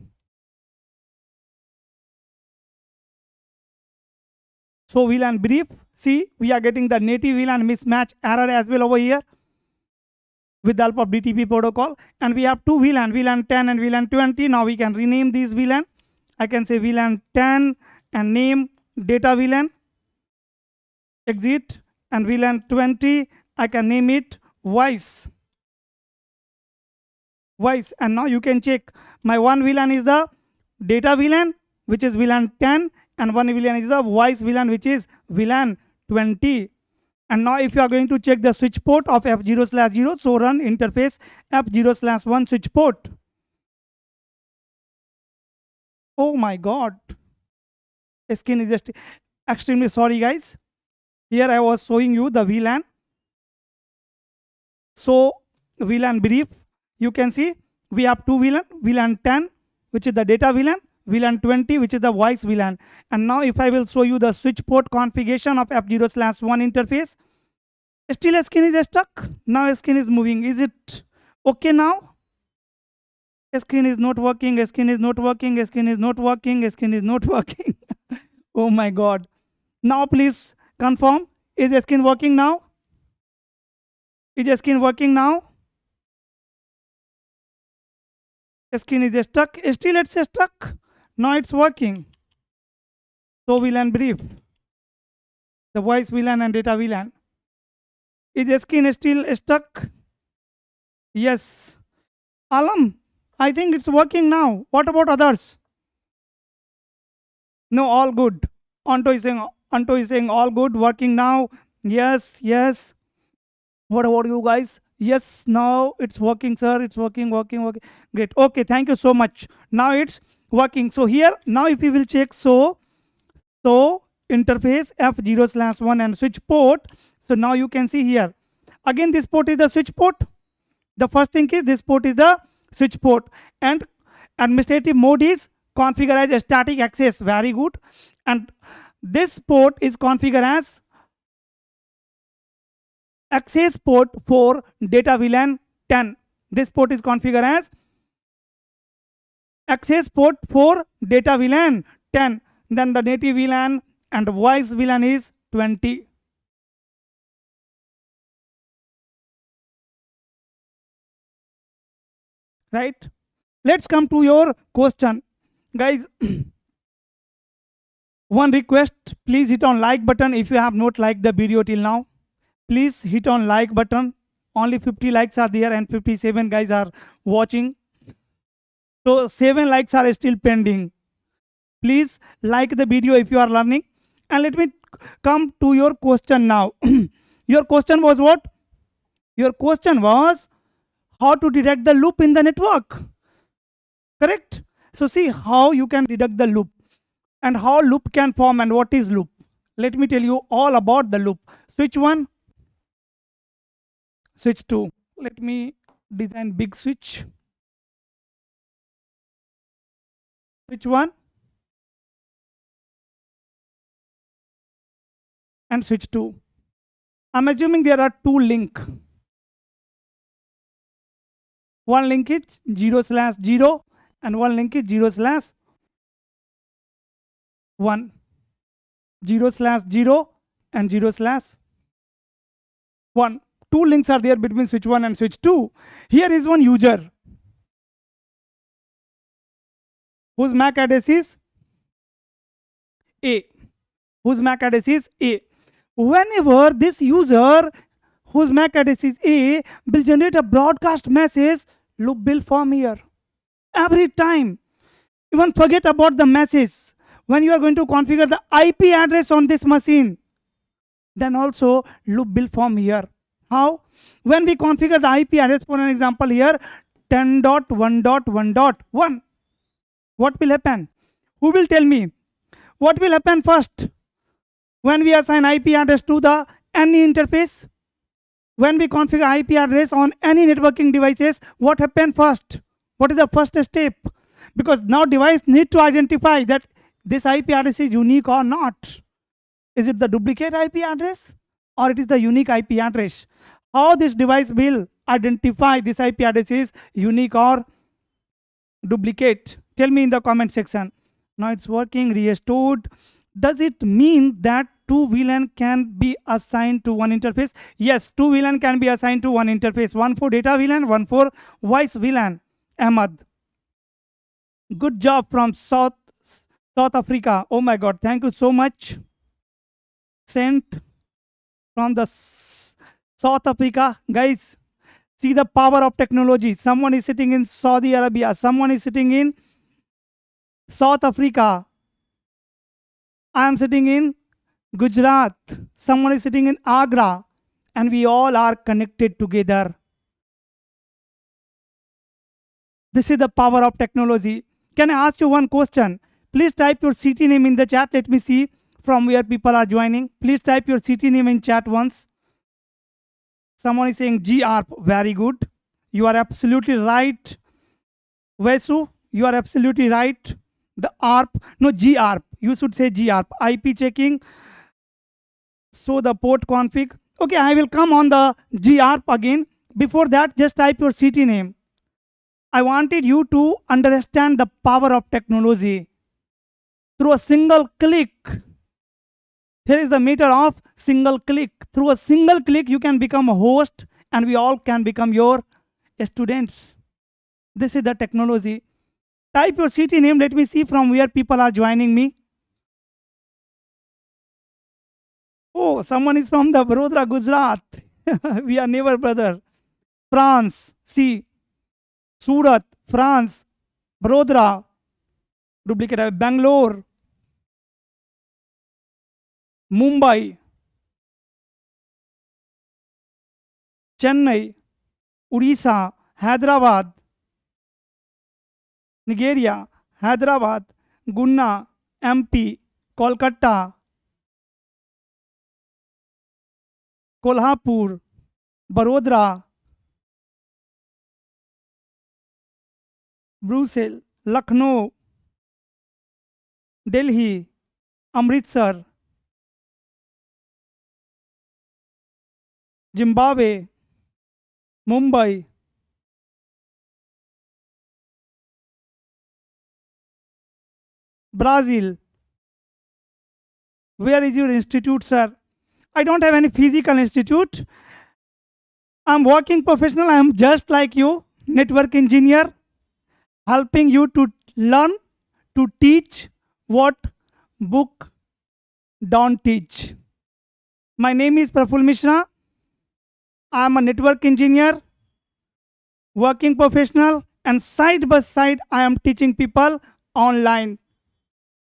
So VLAN brief See, we are getting the native VLAN mismatch error as well over here with the help of DTP protocol. And we have two VLAN, VLAN 10 and VLAN 20. Now we can rename these VLAN. I can say VLAN 10 and name data VLAN exit, and VLAN 20 I can name it voice. And now you can check my one VLAN is the data VLAN, which is VLAN 10, and one VLAN is the voice VLAN, which is VLAN 20. And now if you are going to check the switch port of F0/0, so run interface F0/1 switch port. Oh my god, skin is just extremely sorry guys. Here I was showing you the VLAN. So VLAN brief, you can see we have two VLAN, VLAN 10 which is the data VLAN, VLAN 20 which is the voice VLAN. And now if I will show you the switch port configuration of F0/1 interface, still skin is stuck. Now skin is moving. Is it okay now? Skin is not working, skin is not working, skin is not working, skin is not working. Oh my god. Now please confirm, is skin working now? Is skin working now? Skin is stuck. Still it's stuck. Now it's working. So VLAN brief, the voice VLAN and data VLAN. Is skin still stuck? Yes. Alam, I think it's working now. What about others? No, all good. Anto is saying all good, working now. Yes, yes. What about you guys? Yes, now it's working, sir. It's working. Great. Okay, thank you so much. Now it's working. So here, now if we will check, so interface F0/1 and switch port. So now you can see here. Again, this port is the switch port. The first thing is this port is the switch port, and administrative mode is configured as static access. Very good. And this port is configured as access port for data VLAN 10. This port is configured as access port for data VLAN 10. Then the native VLAN and the voice VLAN is 20. Right? Let's come to your question. Guys, one request, please hit on like button if you have not liked the video till now. Please hit on like button. Only 50 likes are there and 57 guys are watching. So 7 likes are still pending. Please like the video if you are learning. And let me come to your question now. Your question was what? Your question was how to detect the loop in the network. Correct? So see how you can detect the loop and how loop can form and what is loop. Let me tell you all about the loop. Switch 1, switch 2. Let me design big switch. Switch 1 and switch 2. I'm assuming there are two links. One link is 0/0 and one link is 0/1. 0/0 and 0/1. Two links are there between switch 1 and switch 2. Here is one user whose MAC address is A. Whenever this user whose MAC address is A will generate a broadcast message, loop will form here. Every time. Even forget about the message. When you are going to configure the IP address on this machine, then also loop will form here. How? When we configure the IP address, for an example here, 10.1.1.1, what will happen? Who will tell me? What will happen first? When we assign IP address to the any interface, when we configure IP address on any networking devices, what happens first? What is the first step? Because now device need to identify that this IP address is unique or not. Is it the duplicate IP address or it is the unique IP address? How this device will identify this IP address is unique or duplicate? Tell me in the comment section. Now it's working, restored. Does it mean that two VLAN can be assigned to one interface? Yes, two VLAN can be assigned to one interface. One for data VLAN, one for voice VLAN. Ahmad, good job from South Africa. Oh my God, thank you so much. Sent from the South Africa, guys. See the power of technology. Someone is sitting in Saudi Arabia. Someone is sitting in South Africa. I am sitting in Gujarat. Someone is sitting in Agra. And we all are connected together. This is the power of technology. Can I ask you one question? Please type your city name in the chat. Let me see from where people are joining. Please type your city name in chat once. Someone is saying GARP. Very good. You are absolutely right. Vesu, you are absolutely right. The ARP, no, GARP. You should say GARP. IP checking. So the port config. Okay, I will come on the GARP again. Before that, just type your city name. I wanted you to understand the power of technology. Through a single click, here is the meter of single click. Through a single click, you can become a host, and we all can become your students. This is the technology. Type your city name. Let me see from where people are joining me. Oh, someone is from the Vadodara, Gujarat. We are neighbor, brother. France. See. Surat, France. Vadodara. Duplicate. Bangalore. Mumbai. Chennai. Odisha. Hyderabad. Nigeria. Hyderabad. Gunna. MP. Kolkata. Kolhapur. Vadodara. Brussels. Lucknow. Delhi. Amritsar. Zimbabwe. Mumbai. Brazil. Where is your institute, sir? I don't have any physical institute. I'm working professional. I'm just like you, network engineer, helping you to learn, to teach what book don't teach. My name is Praful Mishra. I'm a network engineer, working professional, and side by side, I am teaching people online.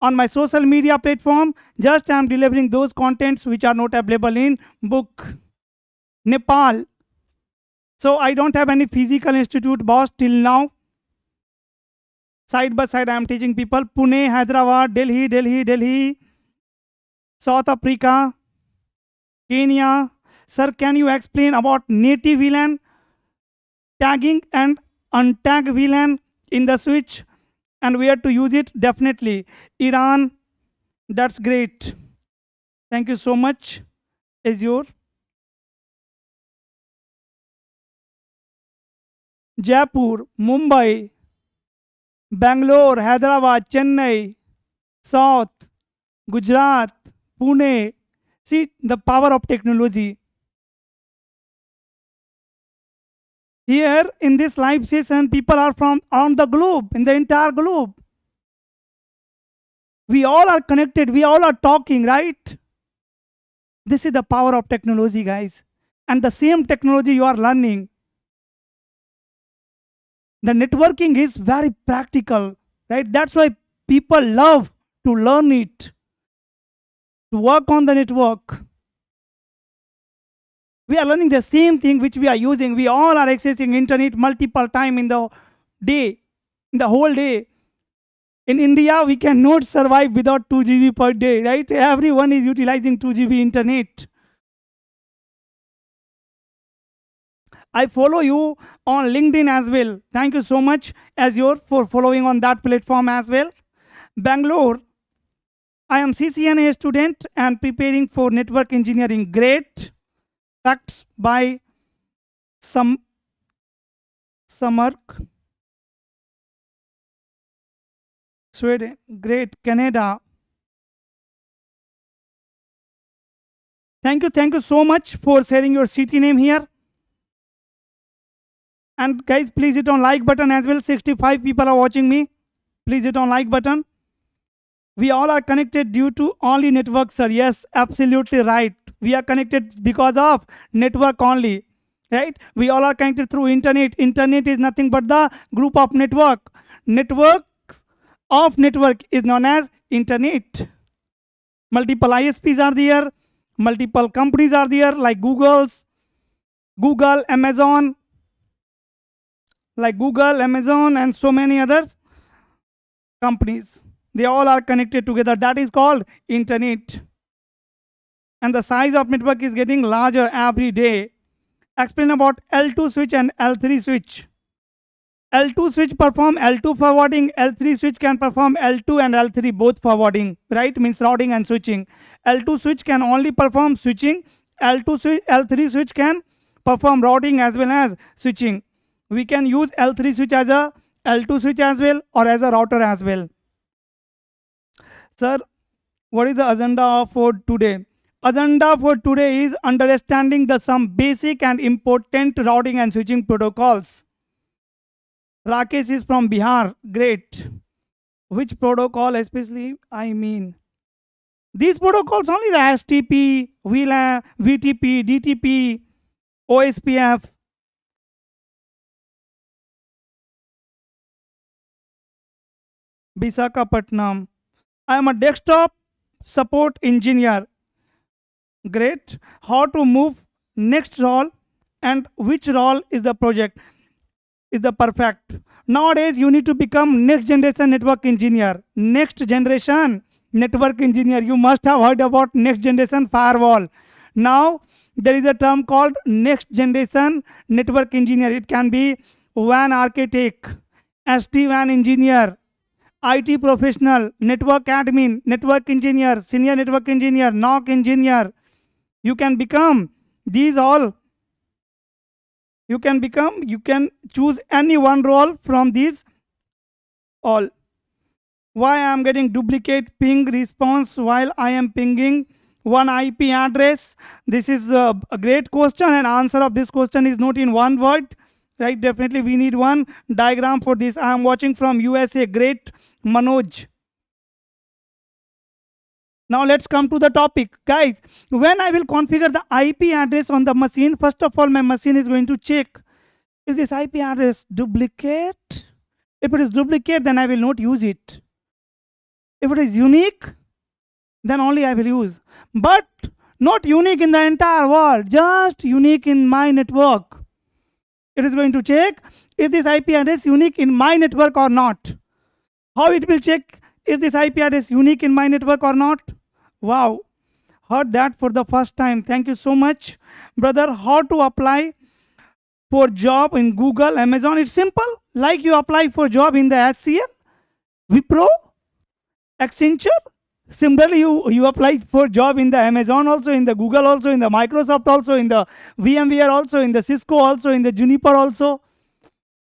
On my social media platform, just I am delivering those contents which are not available in book. Nepal. So I don't have any physical institute, boss, till now. Side by side, I am teaching people. Pune, Hyderabad, Delhi, South Africa, Kenya. Sir, can you explain about native VLAN, tagging and untag VLAN in the switch, and where to use it? Definitely. Iran, that's great. Thank you so much. Azure. Jaipur, Mumbai, Bangalore, Hyderabad, Chennai, South, Gujarat, Pune. See the power of technology. Here in this live session, people are from around the globe, in the entire globe. We all are connected, we all are talking, right? This is the power of technology, guys. And the same technology you are learning. The networking is very practical, right? That's why people love to learn it, to work on the network. We are learning the same thing which we are using. We all are accessing internet multiple time in the day, in the whole day. In India, we cannot survive without 2 GB per day, right? Everyone is utilizing 2 GB internet. I follow you on LinkedIn as well. Thank you so much, Azure, for following on that platform as well. Bangalore, I am CCNA student and preparing for network engineering. Great. Facts by Samark. Sweden. Great. Canada. Thank you so much for sharing your city name here. And guys, please hit on like button as well. 65 people are watching me. Please hit on like button. We all are connected due to only network, sir. Yes, absolutely right. We are connected because of network only. Right? We all are connected through internet. Internet is nothing but the group of network. Network of network is known as internet. Multiple ISPs are there. Multiple companies are there like Google, Amazon, and so many others companies. They all are connected together. That is called internet. And the size of network is getting larger every day. Explain about L2 switch and L3 switch. L2 switch perform L2 forwarding. L3 switch can perform L2 and L3 both forwarding. Right? Means routing and switching. L2 switch can only perform switching. L3 switch can perform routing as well as switching. We can use L3 switch as a L2 switch as well or as a router as well. Sir, what is the agenda for today? Agenda for today is understanding the some basic and important routing and switching protocols. Rakesh is from Bihar. Great. Which protocol especially? I mean, these protocols only the STP, VLAN, VTP, DTP, OSPF. Visakhapatnam. I am a desktop support engineer. Great. How to move next role and which role is the project is the perfect. Nowadays you need to become next generation network engineer. Next generation network engineer. You must have heard about next generation firewall. Now there is a term called next generation network engineer. It can be WAN architect, SD-WAN engineer, IT professional, network admin, network engineer, senior network engineer, NOC engineer. You can become these all. You can choose any one role from these all. Why I am getting duplicate ping response while I am pinging one IP address? This is a great question, and answer of this question is not in one word. Right? Definitely we need one diagram for this. I am watching from USA. Great, Manoj. Now let's come to the topic. Guys, when I will configure the IP address on the machine, first of all my machine is going to check, is this IP address duplicate? If it is duplicate, then I will not use it. If it is unique, then only I will use. But not unique in the entire world, just unique in my network. It is going to check, is this IP address unique in my network or not? How it will check, is this IP address unique in my network or not? Wow, heard that for the first time. Thank you so much. Brother, how to apply for job in Google, Amazon? It's simple. Like you apply for job in the HCL, Wipro, Accenture. Similarly, you apply for job in the Amazon also, in the Google also, in the Microsoft also, in the VMware also, in the Cisco also, in the Juniper also.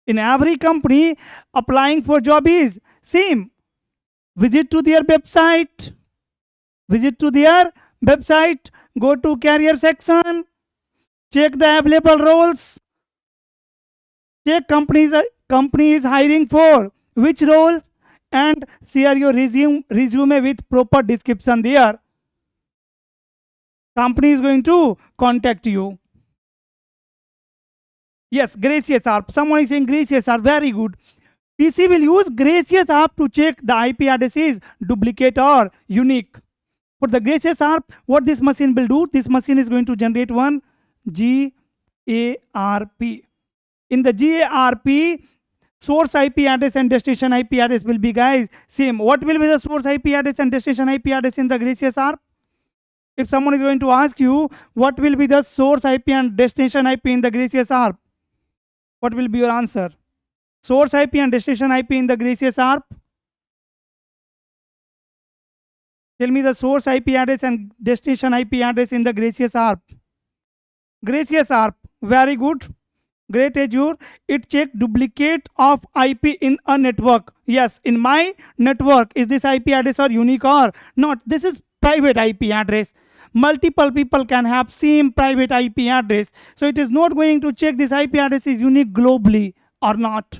In every company, applying for job is same. Visit to their website. Go to career section, check the available roles, check company is hiring for which roles, and share your resume with proper description there. Company is going to contact you. Yes, Gracious ARP. Someone is saying Gracious ARP. Very good. PC will use Gracious ARP to check the IP address is duplicate or unique. For the Gracious ARP, what this machine will do? This machine is going to generate one GARP. In the GARP, source IP address and destination IP address will be, guys, same. What will be the source IP address and destination IP address in the Gracious ARP? If someone is going to ask you, what will be the source IP and destination IP in the Gracious ARP? What will be your answer? Source IP and destination IP in the Gracious ARP? Tell me the source IP address and destination IP address in the Gracious ARP. Gracious ARP, very good. Great Azure, it check duplicate of IP in a network. Yes, in my network, is this IP address or unique or not? This is private IP address. multiple people can have same private IP address. So it is not going to check this IP address is unique globally or not.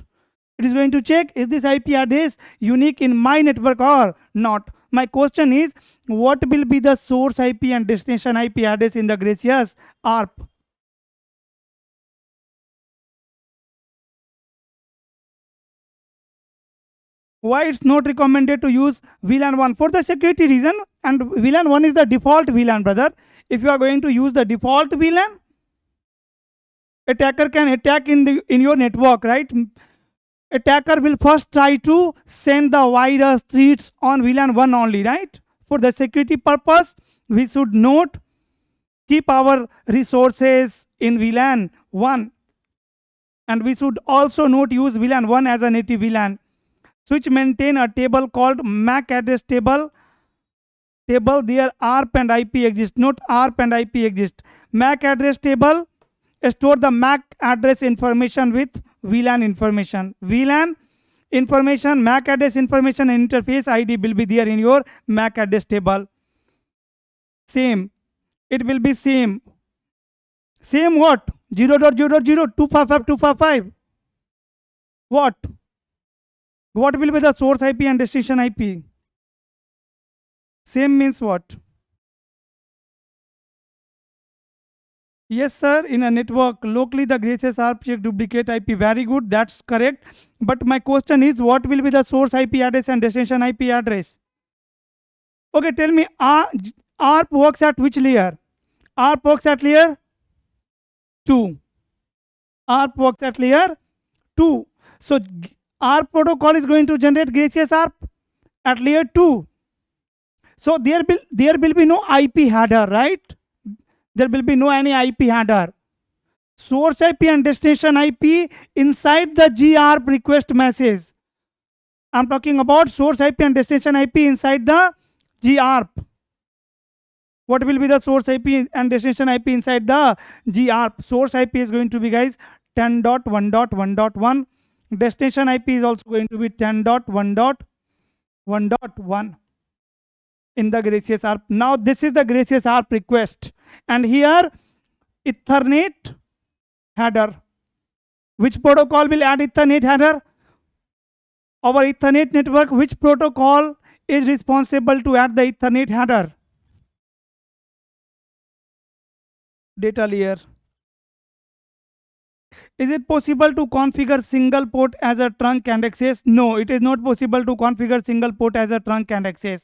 It is going to check is this IP address unique in my network or not. My question is, what will be the source IP and destination IP address in the Gracious ARP? Why it's not recommended to use VLAN 1? For the security reason, and VLAN 1 is the default VLAN, brother. If you are going to use the default VLAN, attacker can attack in your network, right? Attacker will first try to send the virus threats on VLAN 1 only, right? For the security purpose, we should not keep our resources in VLAN 1, and we should also not use VLAN 1 as a native VLAN. Switch maintain a table called MAC address table. There ARP and IP exist, not ARP and IP exist. MAC address table store the MAC address information with VLAN information. VLAN information, MAC address information, and interface ID will be there in your MAC address table. Same. It will be same. Same what? 0.0.0.255.255. What? What will be the source IP and destination IP? Same means what? Yes, sir. In a network, locally the Gracious ARP check duplicate IP. Very good. That's correct. But my question is, what will be the source IP address and destination IP address? Okay, tell me, ARP works at which layer? ARP works at layer 2. ARP works at layer 2. So ARP protocol is going to generate Gracious ARP at layer 2. So there will be no IP header, right? There will be no any IP header. Source IP and destination IP inside the GARP request message. I'm talking about source IP and destination IP inside the GARP. What will be the source IP and destination IP inside the GARP? Source IP is going to be, guys, 10.1.1.1. Destination IP is also going to be 10.1.1.1 in the Gracious ARP. Now this is the Gracious ARP request, and here Ethernet header. Which protocol will add Ethernet header? Our Ethernet network, which protocol is responsible to add the Ethernet header? Data layer. Is it possible to configure single port as a trunk and access? No, it is not possible to configure single port as a trunk and access.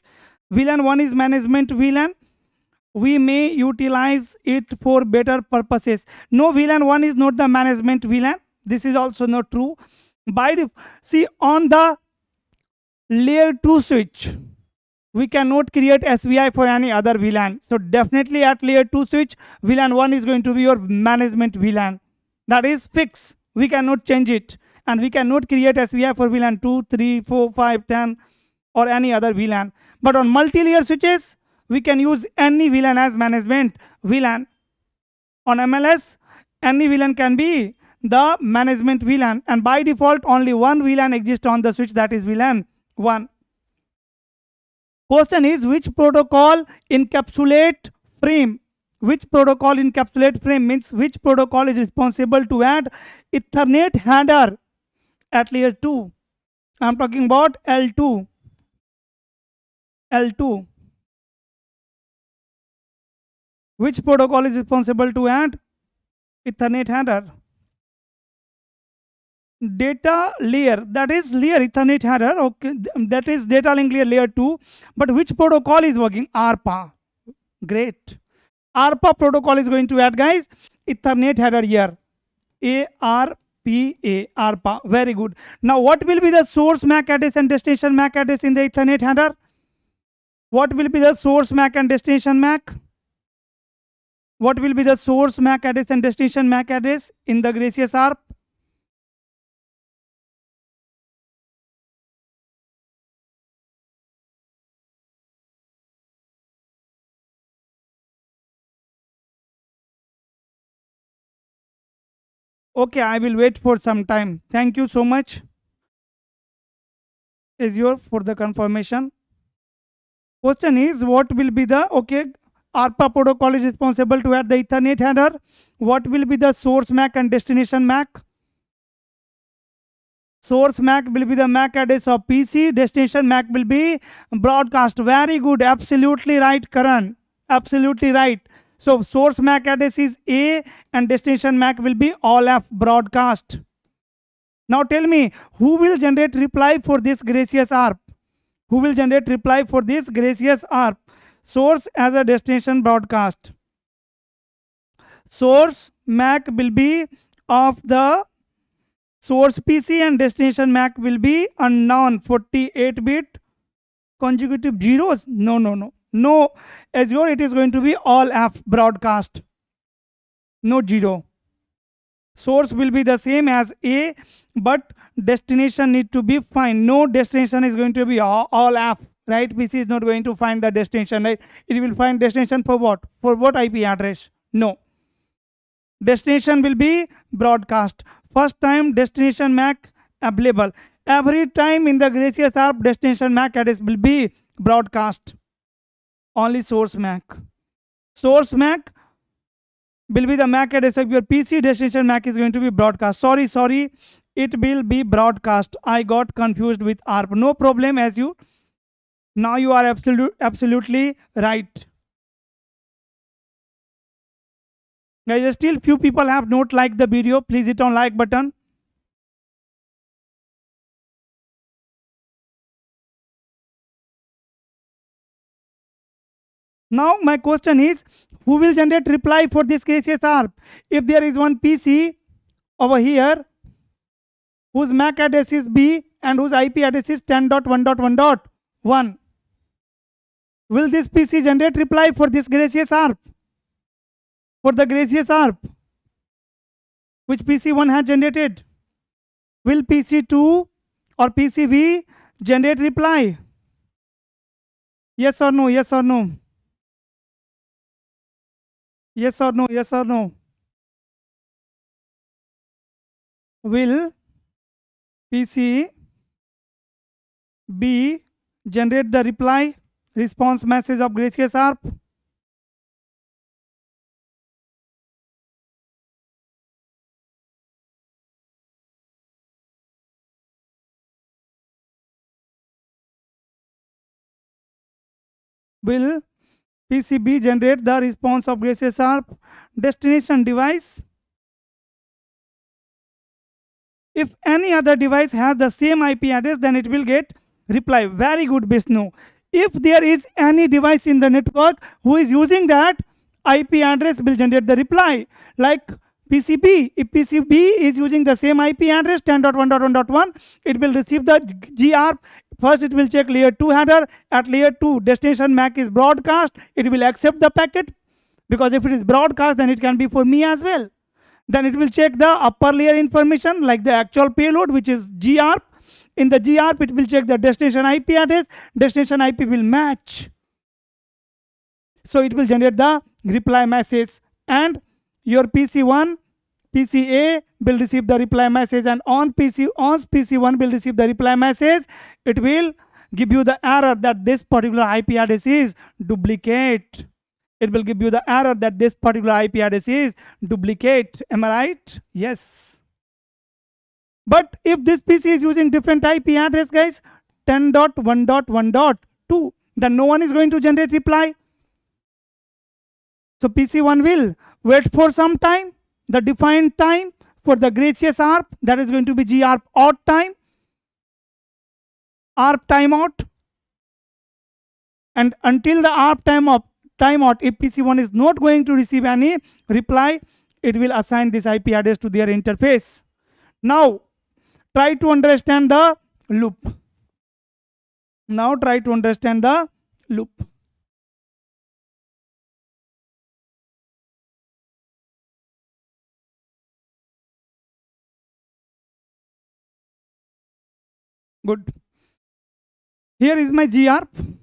VLAN 1 is management VLAN. We may utilize it for better purposes. No, VLAN 1 is not the management VLAN. This is also not true. See, on the layer 2 switch, we cannot create SVI for any other VLAN. So definitely at layer 2 switch, VLAN 1 is going to be your management VLAN. That is fixed. We cannot change it. And we cannot create SVI for VLAN 2, 3, 4, 5, 10 or any other VLAN. But on multi-layer switches, we can use any VLAN as management VLAN. On MLS, any VLAN can be the management VLAN. And by default, only one VLAN exists on the switch, that is VLAN 1. Question is, which protocol encapsulate frame? Which protocol encapsulate frame means which protocol is responsible to add Ethernet header at layer 2? I'm talking about L2. L2. Which protocol is responsible to add Ethernet header? Data layer, that is layer Ethernet header. Okay, that is data link layer 2. But which protocol is working? ARPA. Great. ARPA protocol is going to add, guys, Ethernet header here. ARPA. ARPA. Very good. Now what will be the source MAC address and destination MAC address in the Ethernet header? What will be the source MAC and destination MAC? What will be the source MAC address and destination MAC address in the Gracious ARP? Okay, I will wait for some time. Thank you so much. Is your for the confirmation. Question is, what will be the, okay, ARPA protocol is responsible to add the Ethernet header. What will be the source MAC and destination MAC? Source MAC will be the MAC address of PC. Destination MAC will be broadcast. Very good. Absolutely right, Karan. Absolutely right. So source MAC address is A and destination MAC will be all F, broadcast. Now tell me, who will generate reply for this gracious ARP? Who will generate reply for this gracious ARP? Source as a destination broadcast. Source MAC will be of the source PC and destination MAC will be unknown, 48-bit consecutive zeros. No. Azure, it is going to be all F, broadcast. No zero. Source will be the same as A, but destination need to be fine. No, destination is going to be all F, right? PC is not going to find the destination, right? It will find destination for what? For what IP address? No. Destination will be broadcast. First time destination MAC available. Every time in the gracious ARP, destination MAC address will be broadcast. Only source MAC. Source MAC will be the MAC address of your PC. Destination MAC is going to be broadcast. Sorry. It will be broadcast. I got confused with ARP. No problem, as you. Now you are absolutely right. Guys, still few people have not liked the video. Please hit on like button. Now my question is, who will generate reply for this gracious ARP? If there is one PC over here whose MAC address is B and whose IP address is 10.1.1.1, will this PC generate reply for this gracious ARP? For the gracious ARP, which PC1 has generated? Will PC2 or PCB generate reply? Yes or no? Yes or no? Yes or no? Yes or no? Will PC B generate the reply response message of gracious ARP? Will PCB generate the response of gracious ARP? Destination device. If any other device has the same IP address, then it will get reply. Very good, Vishnu. If there is any device in the network who is using that IP address, will generate the reply. Like PCB. If PCB is using the same IP address 10.1.1.1, it will receive the GRP. First, it will check layer 2 header. At layer 2, destination MAC is broadcast. It will accept the packet, because if it is broadcast, then it can be for me as well. Then it will check the upper layer information, like the actual payload, which is GRP. In the GRP, it will check the destination IP address. Destination IP will match. So it will generate the reply message, and your PC1, PCA will receive the reply message, and on PC1 will receive the reply message. It will give you the error that this particular IP address is duplicate. It will give you the error that this particular IP address is duplicate. Am I right? Yes. But if this PC is using different IP address, guys, 10.1.1.2, then no one is going to generate reply. So PC1 will wait for some time, the defined time for the gracious ARP, that is going to be GRP odd time, ARP timeout, and until the ARP timeout, if PC1 is not going to receive any reply, it will assign this IP address to their interface. Now, try to understand the loop. Now, try to understand the loop. Good. Here is my GRP.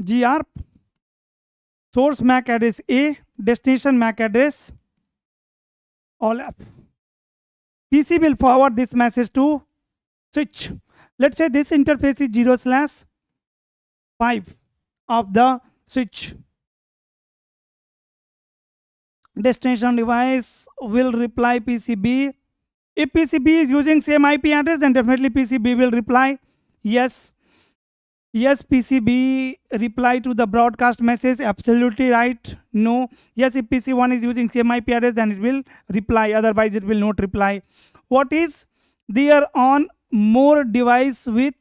GRP, source MAC address A, destination MAC address all F. PC will forward this message to switch. Let's say this interface is 0/5 of the switch. Destination device will reply PCB. If PCB is using same IP address, then definitely PCB will reply yes. Yes, PCB reply to the broadcast message. Absolutely right. No. Yes, if PC1 is using same IP address, then it will reply. Otherwise, it will not reply. What is there on more device with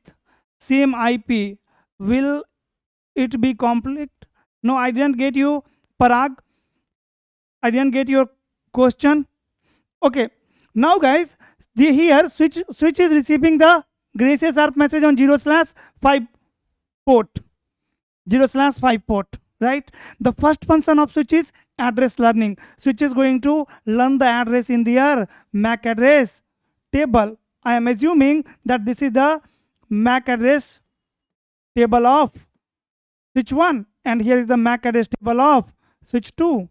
same IP? Will it be conflict? No, I didn't get you, Parag. I didn't get your question. Okay. Now, guys, here switch is receiving the Gracious ARP message on 0/5 port. 0/5 port, right? The first function of switch is address learning. Switch is going to learn the address in their MAC address table. I am assuming that this is the MAC address table of switch 1, and here is the MAC address table of switch 2.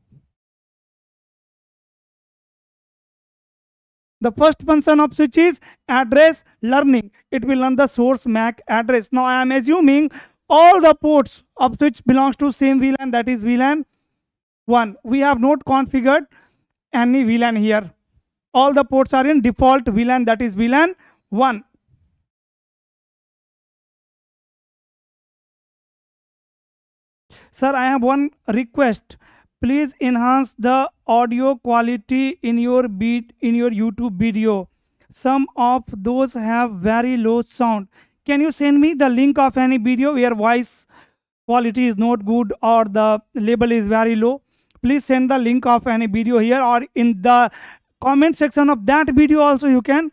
The first function of switch is address learning. It will learn the source MAC address. Now I am assuming all the ports of switch belongs to same VLAN, that is VLAN 1. We have not configured any VLAN here. All the ports are in default VLAN, that is VLAN 1. Sir, I have one request. Please enhance the audio quality in your YouTube video. Some of those have very low sound. Can you send me the link of any video where voice quality is not good or the label is very low? Please send the link of any video here, or in the comment section of that video also you can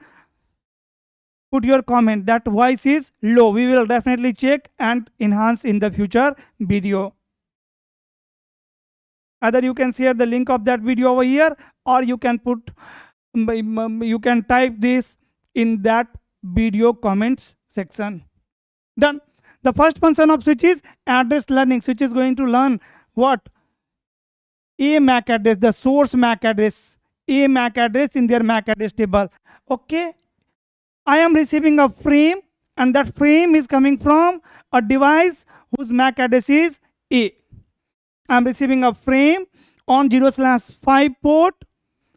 put your comment that voice is low. We will definitely check and enhance in the future video. Either you can share the link of that video over here, or you can type this in that video comments section. Done. The first function of switch is address learning. Switch is going to learn what? A MAC address, the source MAC address, a MAC address in their MAC address table. Okay. I am receiving a frame, and that frame is coming from a device whose MAC address is A. I am receiving a frame on 0/5 port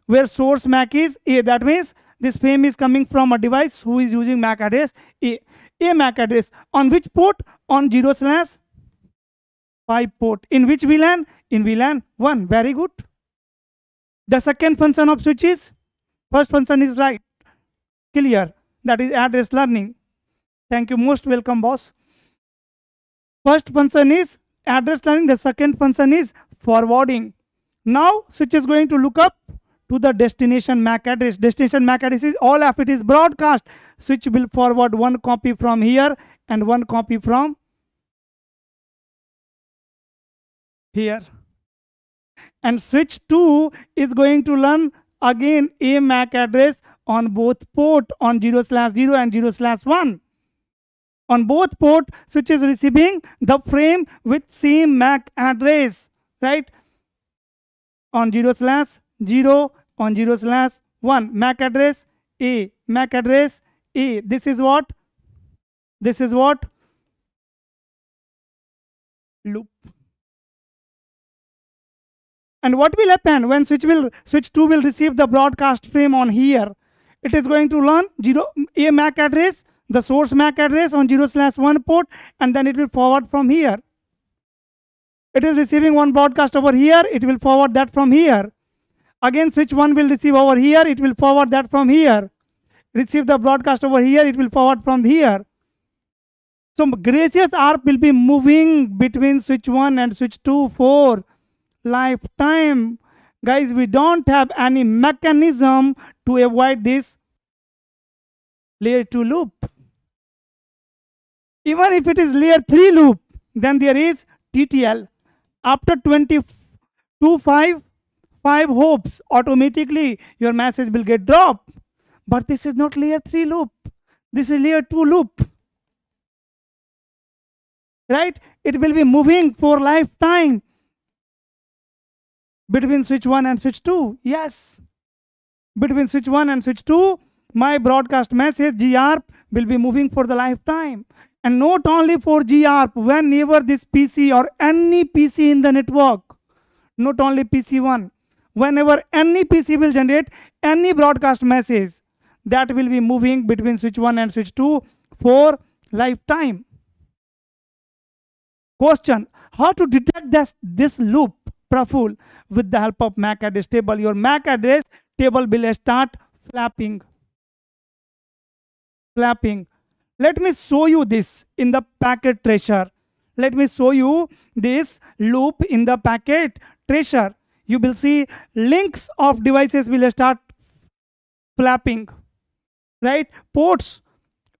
where source MAC is A. That means this frame is coming from a device who is using MAC address A. A MAC address on which port? On 0/5 port. In which VLAN? In VLAN 1. Very good. The second function of switch is, first function is right, clear, that is address learning. Thank you, most welcome, boss. First function is address learning. The second function is forwarding. Now switch is going to look up to the destination MAC address. Destination MAC address is all of it is broadcast. Switch will forward one copy from here and one copy from here. And switch 2 is going to learn again a MAC address on both port on 0/0 and 0/1. On both port, switch is receiving the frame with same MAC address, right? On 0/0, on 0/1, MAC address A, MAC address A. This is what? This is what? Loop. And what will happen when switch 2 will receive the broadcast frame on here? It is going to learn a MAC address, the source MAC address on 0/1 port, and then it will forward from here. It is receiving one broadcast over here, it will forward that from here. Again, switch 1 will receive over here, it will forward that from here. Receive the broadcast over here, it will forward from here. So Gracious ARP will be moving between switch 1 and switch 2 for lifetime. Guys, we don't have any mechanism to avoid this layer 2 loop. Even if it is layer 3 loop, then there is TTL. After 22.5 hops, automatically your message will get dropped. But this is not layer 3 loop. This is layer 2 loop. Right? It will be moving for lifetime between switch 1 and switch 2. Yes. between switch 1 and switch 2, my broadcast message GRP will be moving for the lifetime. And not only for GRP, whenever this PC or any PC in the network, not only PC1, whenever any PC will generate any broadcast message, that will be moving between switch 1 and switch 2 for lifetime. Question: how to detect this loop, Praful? With the help of MAC address table, your MAC address table will start flapping. Let me show you this in the packet tracer. Let me show you this loop in the packet tracer. You will see links of devices will start flapping, right? Ports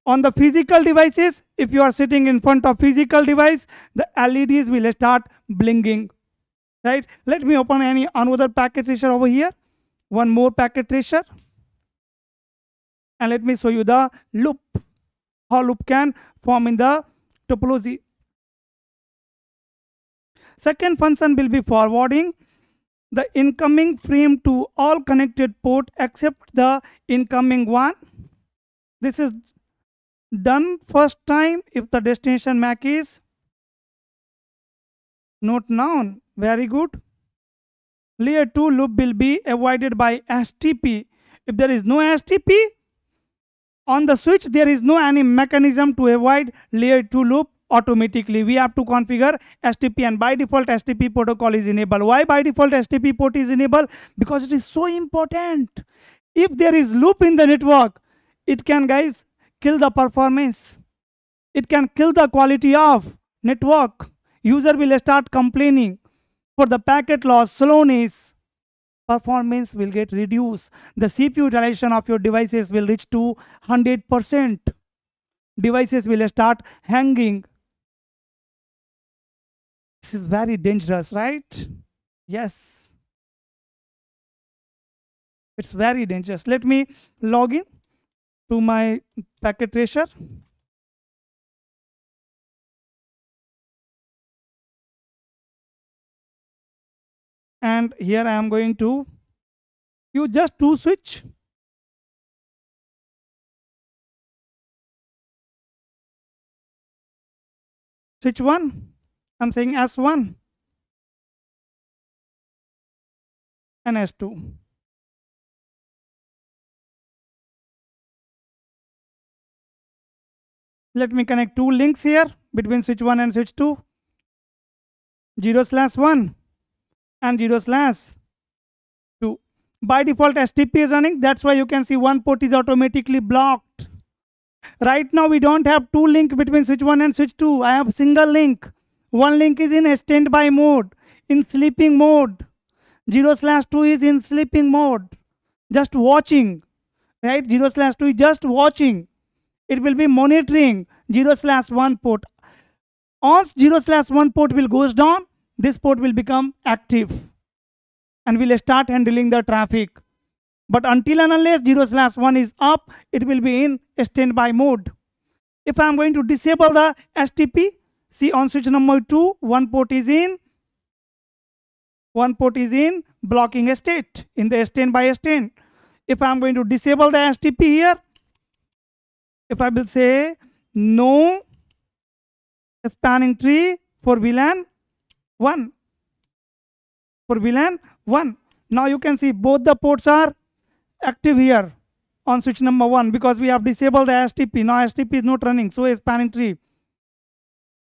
on the physical devices, if you are sitting in front of physical device, the LEDs will start blinking, right? Let me open another packet tracer over here. One more packet tracer. And let me show you the loop. How loop can form in the topology. Second function will be forwarding the incoming frame to all connected port except the incoming one. This is done first time if the destination MAC is not known. Very good. Layer 2 loop will be avoided by STP. If there is no STP on the switch, there is no any mechanism to avoid layer 2 loop automatically. We have to configure STP, and by default STP protocol is enabled. Why by default STP port is enabled? Because it is so important. If there is loop in the network, it can, guys, kill the performance. It can kill the quality of network. User will start complaining for the packet loss, slowness. Performance will get reduced. The CPU utilization of your devices will reach to 100%. Devices will start hanging. This is very dangerous, right? Yes. It's very dangerous. Let me log in to my packet tracer. And here I am going to use just two switch. Switch 1, I'm saying S1 and S2. Let me connect two links here between switch 1 and switch 2. 0/1 and 0/2. By default STP is running. That's why you can see one port is automatically blocked. Right now we don't have two link between switch 1 and switch 2. I have single link. One link is in standby mode, in sleeping mode. 0/2 is in sleeping mode, just watching, right? 0/2 is just watching. It will be monitoring 0/1 port. Once 0/1 port will goes down, this port will become active and will start handling the traffic. But until and unless 0/1 is up, it will be in standby mode. If I am going to disable the STP, see on switch number 2, one port is in blocking state, in the standby state. If I am going to disable the STP here, if I will say no spanning tree for VLAN 1, now you can see both the ports are active here on switch number 1 because we have disabled the STP. Now STP is not running, so a spanning tree.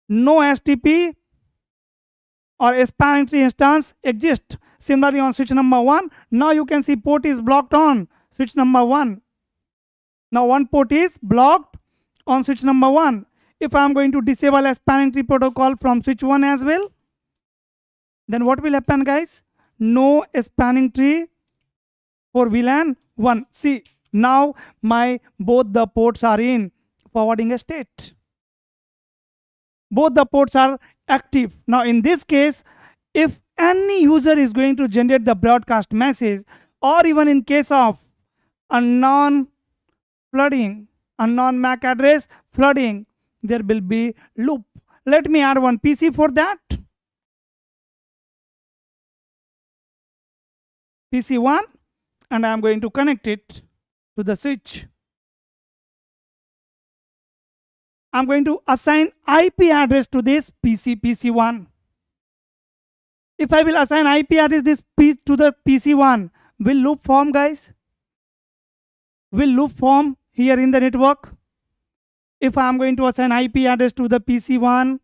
No STP or a spanning tree instance exists. Similarly on switch number 1, now you can see port is blocked on switch number 1. Now one port is blocked on switch number 1. If I am going to disable a spanning tree protocol from switch 1 as well, then what will happen, guys? No spanning tree for VLAN 1. See, now both the ports are in forwarding state. Both the ports are active. Now in this case, if any user is going to generate the broadcast message, or even in case of unknown flooding, unknown MAC address flooding, there will be loop. Let me add one PC for that. PC1 and I am going to connect it to the switch. I'm going to assign IP address to this PC1. If I will assign IP address to the PC1, will loop form, guys? Will loop form here in the network? If I am going to assign IP address to the PC1,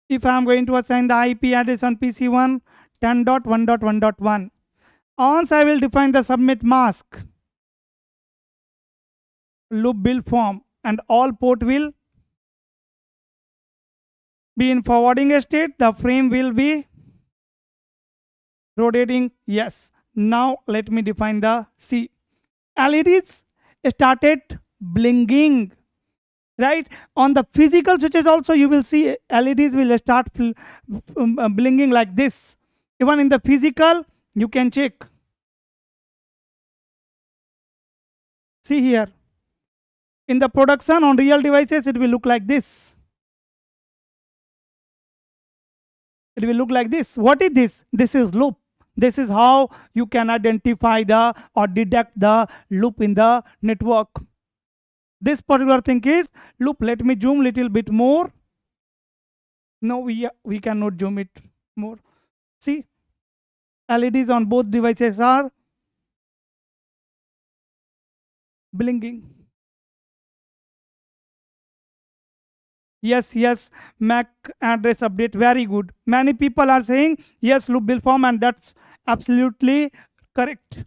if I am going to assign the IP address on PC1, 10.1.1.1. Once I will define the submit mask, loop build form, and all port will be in forwarding state. The frame will be rotating. Yes. Now let me define the C. LEDs started blinking. Right? On the physical switches also you will see LEDs will start blinking like this. Even in the physical you can check. See here. In the production on real devices it will look like this. It will look like this. What is this? This is loop. This is how you can identify the or detect the loop in the network. This particular thing is loop. Let me zoom little bit more. No, we cannot zoom it more. See, LEDs on both devices are blinking. Yes, MAC address update, very good. Many people are saying yes, loop build form, and that's absolutely correct.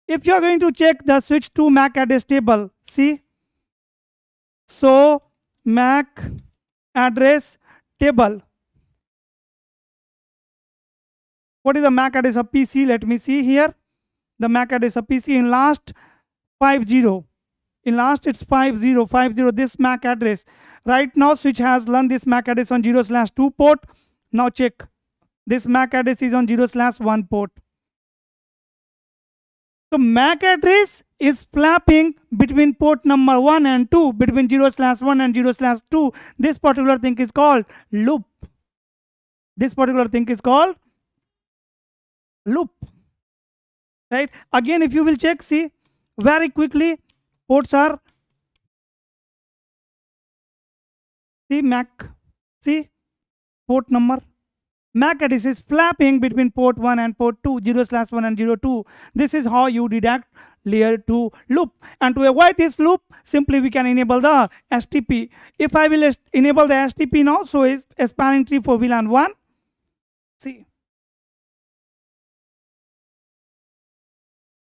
If you are going to check the switch to MAC address table, see, so MAC address table. What is the MAC address of PC? Let me see here. The MAC address of PC in last 50. In last it's 5050. This MAC address. Right now switch has learned this MAC address on 0/2 port. Now check. This MAC address is on 0/1 port. So MAC address is flapping between port number 1 and 2, between 0/1 and 0/2. This particular thing is called loop. This particular thing is called loop. Right? Again, if you will check, see, very quickly, ports are, see, MAC, see, port number. MAC address is flapping between port 1 and port 2, 0/1 and 0/2. This is how you detect layer 2 loop. And to avoid this loop, simply we can enable the STP. If I will enable the STP now, so is a spanning tree for VLAN 1. See.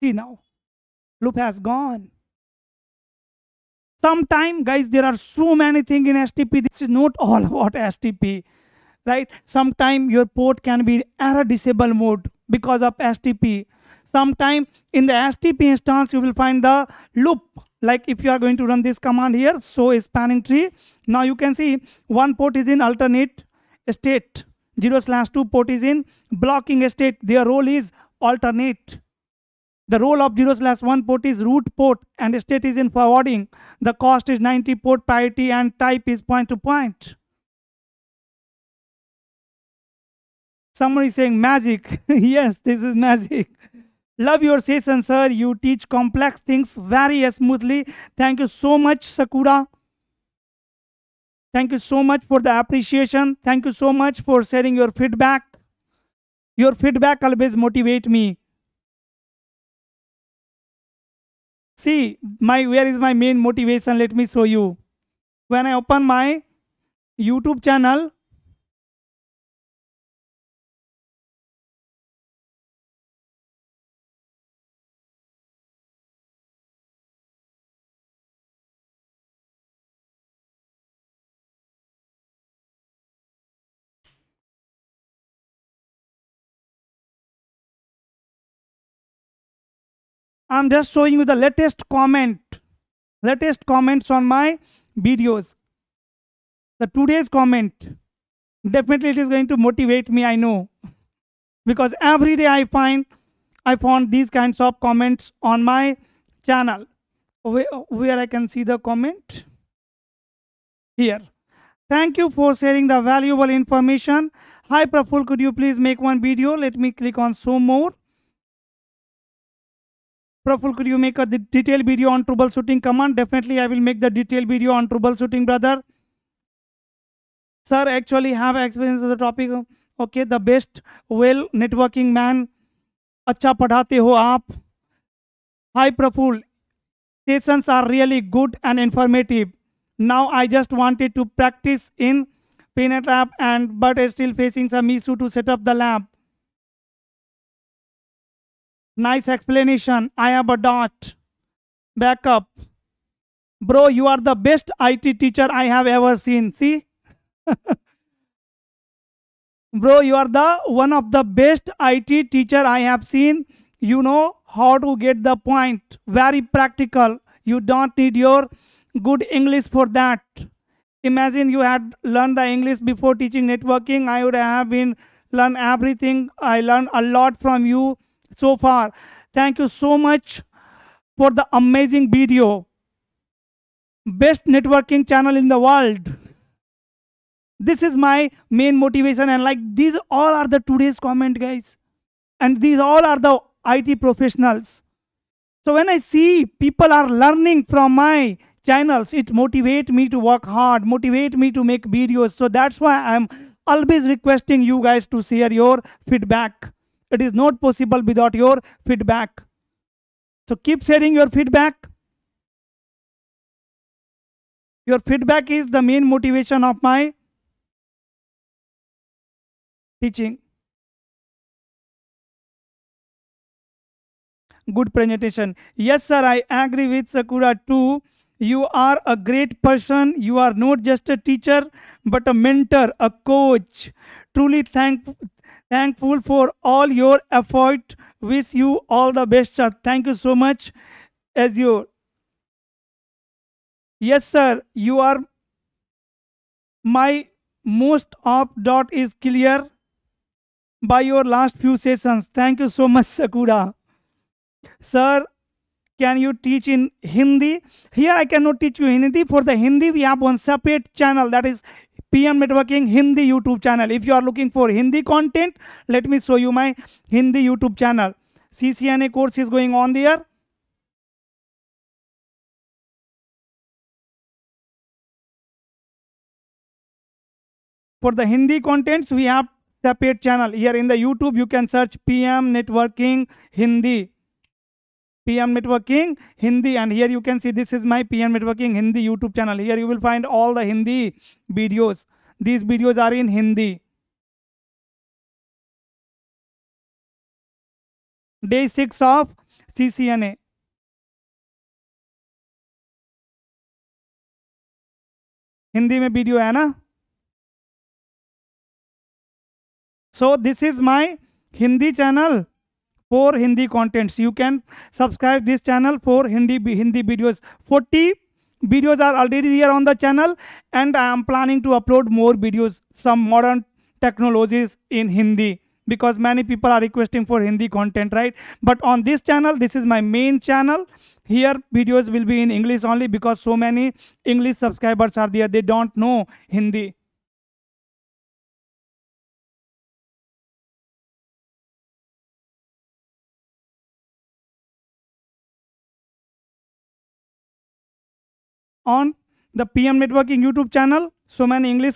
See now, loop has gone. Sometime, guys, there are so many things in STP. This is not all about STP, right? Sometime your port can be error disable mode because of STP. Sometime in the STP instance, you will find the loop. Like if you are going to run this command here, so a spanning tree. Now you can see one port is in alternate state. 0/2 port is in blocking state. Their role is alternate. The role of 0/1 port is root port and state is in forwarding. The cost is 90 port priority and type is point to point. Someone is saying magic. Yes, this is magic. Love your session, sir. You teach complex things very smoothly. Thank you so much, Sakura. Thank you so much for the appreciation. Thank you so much for sharing your feedback. Your feedback always motivate me. See, where is my main motivation? Let me show you. When I open my YouTube channel, I'm just showing you the latest comments on my videos. The today's comment, definitely it is going to motivate me, I know, because every day I found these kinds of comments on my channel. Where I can see the comment here. Thank you for sharing the valuable information. Hi Praful, could you please make one video? Let me click on show more. Praful, could you make a detailed video on troubleshooting command? Definitely, I will make the detailed video on troubleshooting, brother. Sir, actually have experience of the topic. Okay, the best well networking man. अच्छा पढ़ाते हो आप. Hi Praful, sessions are really good and informative. Now I just wanted to practice in Peanut Lab and but still facing some issue to set up the lab. Nice explanation. I have a dot. Backup. Bro, you are the best IT teacher I have ever seen. See? Bro, you are the one of the best IT teacher I have seen. You know how to get the point. Very practical. You don't need your good English for that. Imagine you had learned the English before teaching networking. I would have been learn everything. I learned a lot from you so far. Thank you so much for the amazing video. Best networking channel in the world. This is my main motivation, and like these all are the today's comment, guys, and these all are the IT professionals. So when I see people are learning from my channels, it motivate me to work hard, motivate me to make videos. So that's why I'm always requesting you guys to share your feedback. It is not possible without your feedback. So keep sharing your feedback. Your feedback is the main motivation of my teaching. Good presentation. Yes, sir, I agree with Sakura too. You are a great person. You are not just a teacher, but a mentor, a coach. Truly thankful for all your effort. Wish you all the best, sir. Thank you so much. As you, yes, sir, you are my most of dot is clear by your last few sessions. Thank you so much, Sakura. Sir, can you teach in Hindi? Here I cannot teach you Hindi. For the Hindi, we have one separate channel, that is PM Networking Hindi YouTube channel. If you are looking for Hindi content, let me show you my Hindi YouTube channel. CCNA course is going on there. For the Hindi contents, we have separate channel. Here in the YouTube, you can search PM Networking Hindi. PM Networking Hindi, and here you can see this is my PM Networking Hindi YouTube channel. Here you will find all the Hindi videos. These videos are in Hindi. Day 6 of CCNA. Hindi में video है ना. So this is my Hindi channel for Hindi contents. You can subscribe this channel for Hindi videos. 40 videos are already here on the channel, and I am planning to upload more videos, some modern technologies in Hindi, because many people are requesting for Hindi content, right? But on this channel, this is my main channel. Here videos will be in English only, because so many English subscribers are there, they don't know Hindi. On the PM Networking YouTube channel, so many English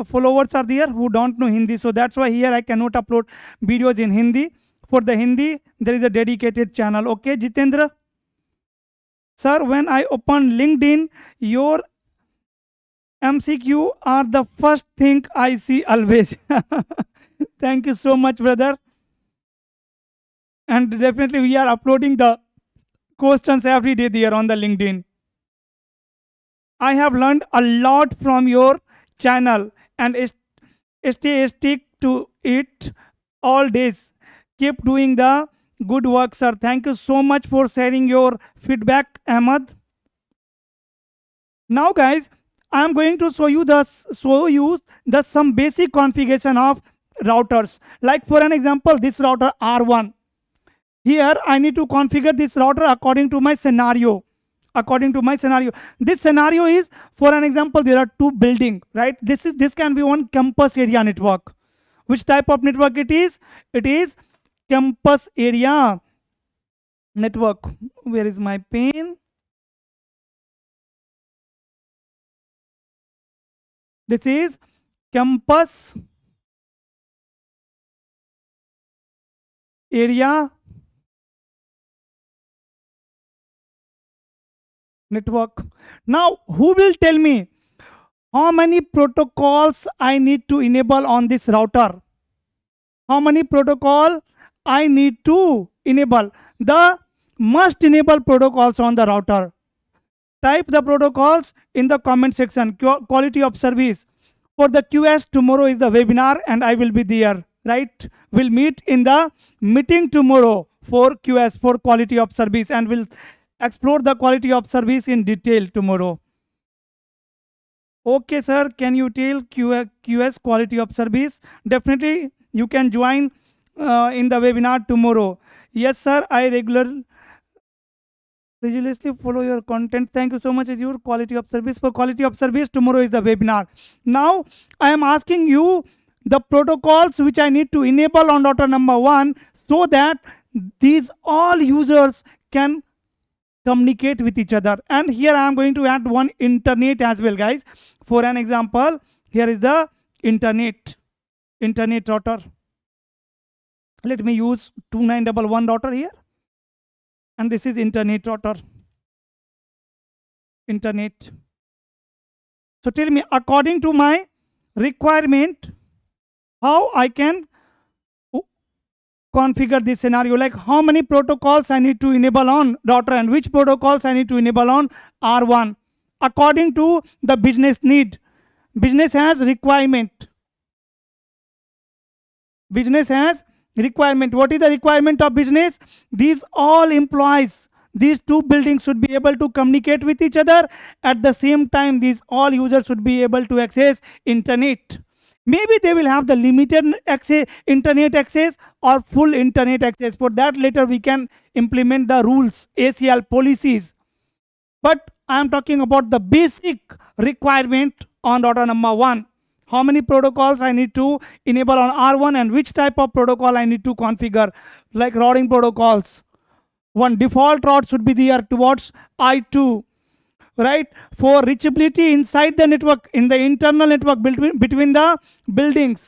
followers are there who don't know Hindi. So that's why here I cannot upload videos in Hindi. For the Hindi, there is a dedicated channel. Okay, Jitendra? Sir, when I open LinkedIn, your MCQ are the first thing I see always. Thank you so much, brother. And definitely we are uploading the questions every day there on the LinkedIn. I have learned a lot from your channel, and stick to it all days. Keep doing the good work, sir. Thank you so much for sharing your feedback, Ahmad. Now, guys, I am going to show you the some basic configuration of routers. Like for an example, this router R1. Here I need to configure this router according to my scenario. according to my scenario. This scenario is, for an example, there are two building, right? This can be one campus area network. Which type of network it is? It is campus area network. Where is my pen? This is campus area network. Now, who will tell me how many protocols I need to enable on this router? How many protocol I need to enable? The must enable protocols on the router. Type the protocols in the comment section. Quality of service. For the QS, tomorrow is the webinar and I will be there. Right? We'll meet in the meeting tomorrow for QS, for quality of service, and we'll explore the quality of service in detail tomorrow. Okay, sir, can you tell QS quality of service? Definitely, you can join in the webinar tomorrow. Yes, sir, I religiously follow your content. Thank you so much. Is your quality of service? For quality of service, tomorrow is the webinar. Now, I am asking you the protocols which I need to enable on router number 1 so that these all users can communicate with each other. And here I am going to add one internet as well, guys. For an example, here is the internet router. Let me use 2911 router here, and this is internet router. Internet. So tell me, according to my requirement, how I can configure this scenario, like how many protocols I need to enable on router and which protocols I need to enable on R1 according to the business need. Business has requirement. Business has requirement. What is the requirement of business? These all employees, these two buildings should be able to communicate with each other. At the same time, these all users should be able to access internet. Maybe they will have the limited access, internet access or full internet access. For that, later we can implement the rules, ACL policies. But I am talking about the basic requirement on router number 1. How many protocols I need to enable on R1 and which type of protocol I need to configure, like routing protocols. One default route should be there towards I2, right? For reachability inside the network, in the internal network between the buildings,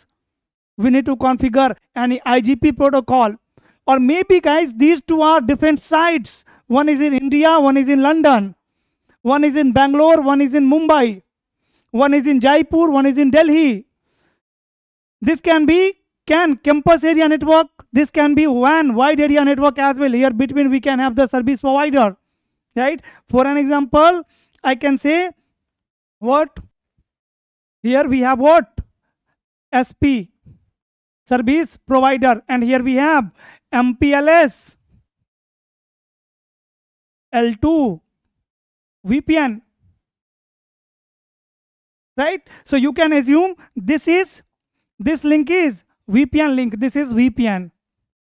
we need to configure any IGP protocol. Or maybe, guys, these two are different sites. One is in India, one is in London. One is in Bangalore, one is in Mumbai. One is in Jaipur, one is in Delhi. This can be campus area network. This can be WAN, wide area network as well. Here between we can have the service provider, right? For an example, I can say what? Here we have what? SP, service provider, and here we have MPLS, L2, VPN, right? So you can assume this link is VPN link. This is VPN.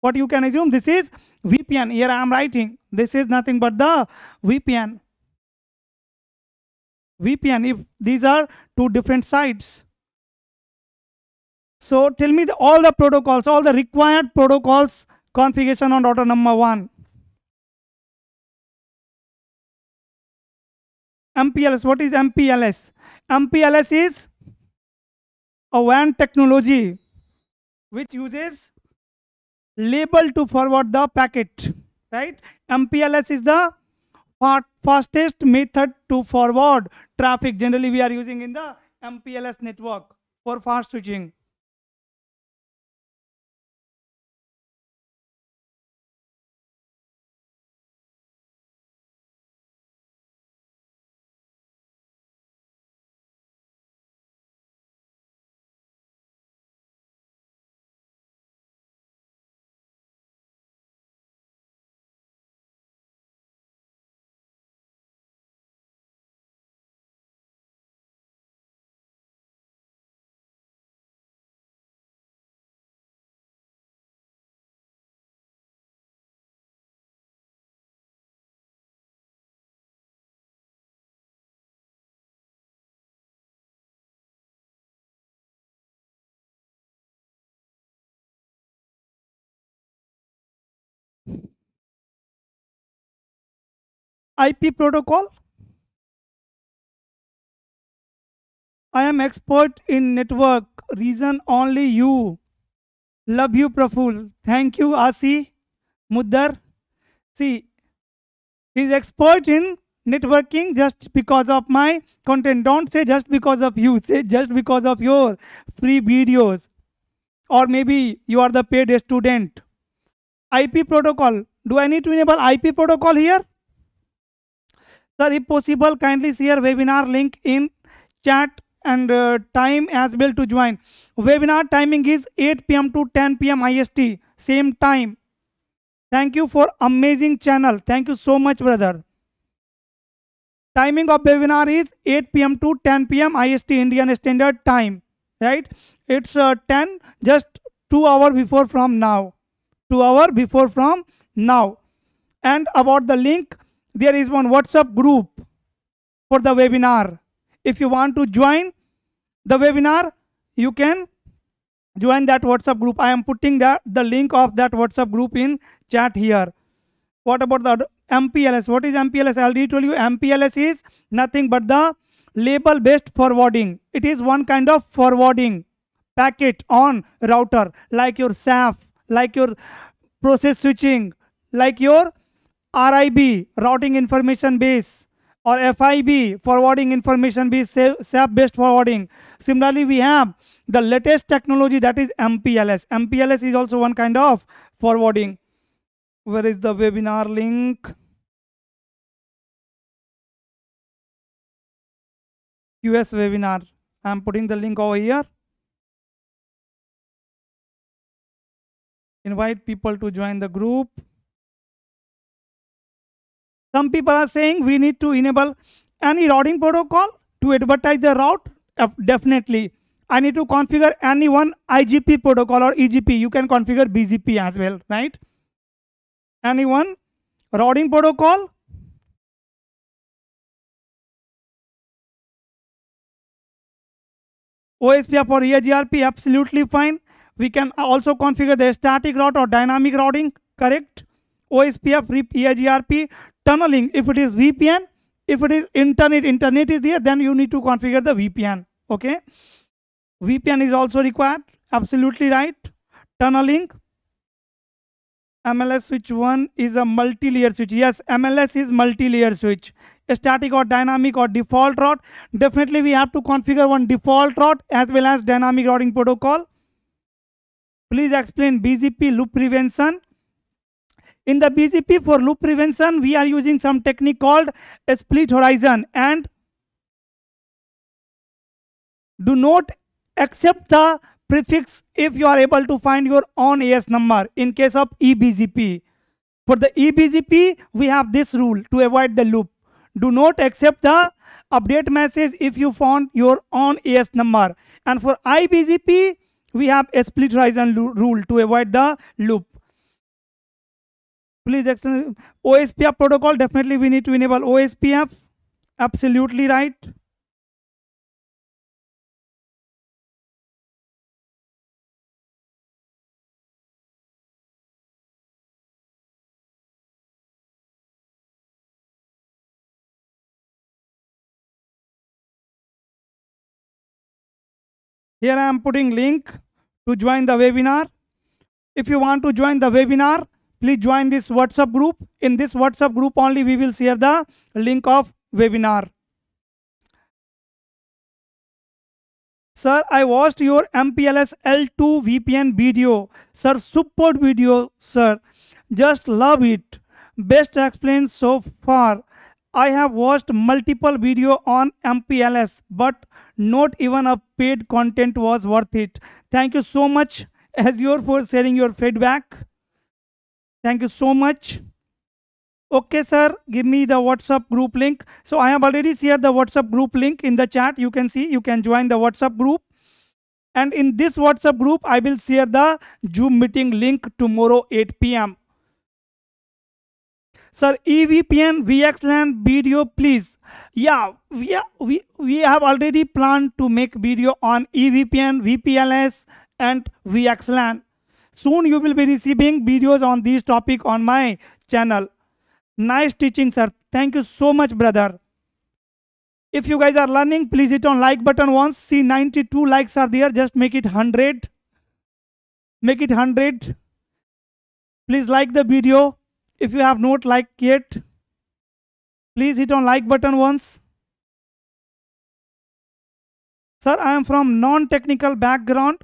What you can assume, this is VPN. Here I am writing. This is nothing but the VPN. VPN, if these are two different sites. So tell me all the protocols, all the required protocols configuration on router number 1. MPLS, what is MPLS? MPLS is a WAN technology which uses label to forward the packet, right? MPLS is the fastest method to forward traffic. Generally, we are using in the MPLS network for fast switching. IP protocol. I am expert in network. Reason only you. Love you, Praful. Thank you, Asi. Muddar. See, he's expert in networking just because of my content. Don't say just because of you. Say just because of your free videos. Or maybe you are the paid student. IP protocol. Do I need to enable IP protocol here? Sir, if possible, kindly share webinar link in chat and time as well to join. Webinar timing is 8 p.m. to 10 p.m. IST. Same time. Thank you for amazing channel. Thank you so much, brother. Timing of webinar is 8 p.m. to 10 p.m. IST Indian Standard Time. Right? It's 10 just 2 hours before from now. 2 hours before from now. And about the link, there is one WhatsApp group for the webinar. If you want to join the webinar, you can join that WhatsApp group. I am putting the link of that WhatsApp group in chat here. What about the MPLS? What is MPLS? I already told you MPLS is nothing but the label based forwarding. It is one kind of forwarding packet on router, like your SAF, like your process switching, like your RIB, routing information base, or FIB, forwarding information base, SAP based forwarding. Similarly, we have the latest technology, that is MPLS. MPLS is also one kind of forwarding. Where is the webinar link? QS webinar. I am putting the link over here. Invite people to join the group. Some people are saying we need to enable any routing protocol to advertise the route. Definitely. I need to configure any one IGP protocol or EGP. You can configure BGP as well, right? Any one routing protocol. OSPF or EIGRP, absolutely fine. We can also configure the static route or dynamic routing, correct? OSPF, RIP, EIGRP, tunneling. If it is VPN, if it is internet is there, then you need to configure the VPN. Okay. VPN is also required. Absolutely right. Tunneling. MLS switch 1 is a multi-layer switch. Yes, MLS is multi-layer switch. Static or dynamic or default route. Definitely we have to configure one default route as well as dynamic routing protocol. Please explain BGP loop prevention. In the BGP for loop prevention, we are using some technique called a split horizon, and do not accept the prefix if you are able to find your own AS number in case of eBGP. For the eBGP, we have this rule to avoid the loop. Do not accept the update message if you found your own AS number. And for iBGP, we have a split horizon rule to avoid the loop. Please explain OSPF protocol. Definitely we need to enable OSPF. Absolutely right. Here I am putting link to join the webinar. If you want to join the webinar, please join this WhatsApp group. In this WhatsApp group only we will share the link of webinar. Sir, I watched your MPLS L2 VPN video. Sir, super video, sir. Just love it. Best explained so far. I have watched multiple video on MPLS, but not even a paid content was worth it. Thank you so much, Azure, for sharing your feedback. Thank you so much. Okay, sir, give me the WhatsApp group link. So I have already shared the WhatsApp group link in the chat. You can see, you can join the WhatsApp group. And in this WhatsApp group, I will share the Zoom meeting link tomorrow 8 p.m. Sir, EVPN, VXLAN video, please. Yeah, we have already planned to make video on EVPN, VPLS, and VXLAN. Soon you will be receiving videos on this topic on my channel. Nice teaching, sir. Thank you so much, brother. If you guys are learning, please hit on like button once. See, 92 likes are there. Just make it 100. Make it 100. Please like the video. If you have not liked yet, please hit on like button once. Sir, I am from non-technical background,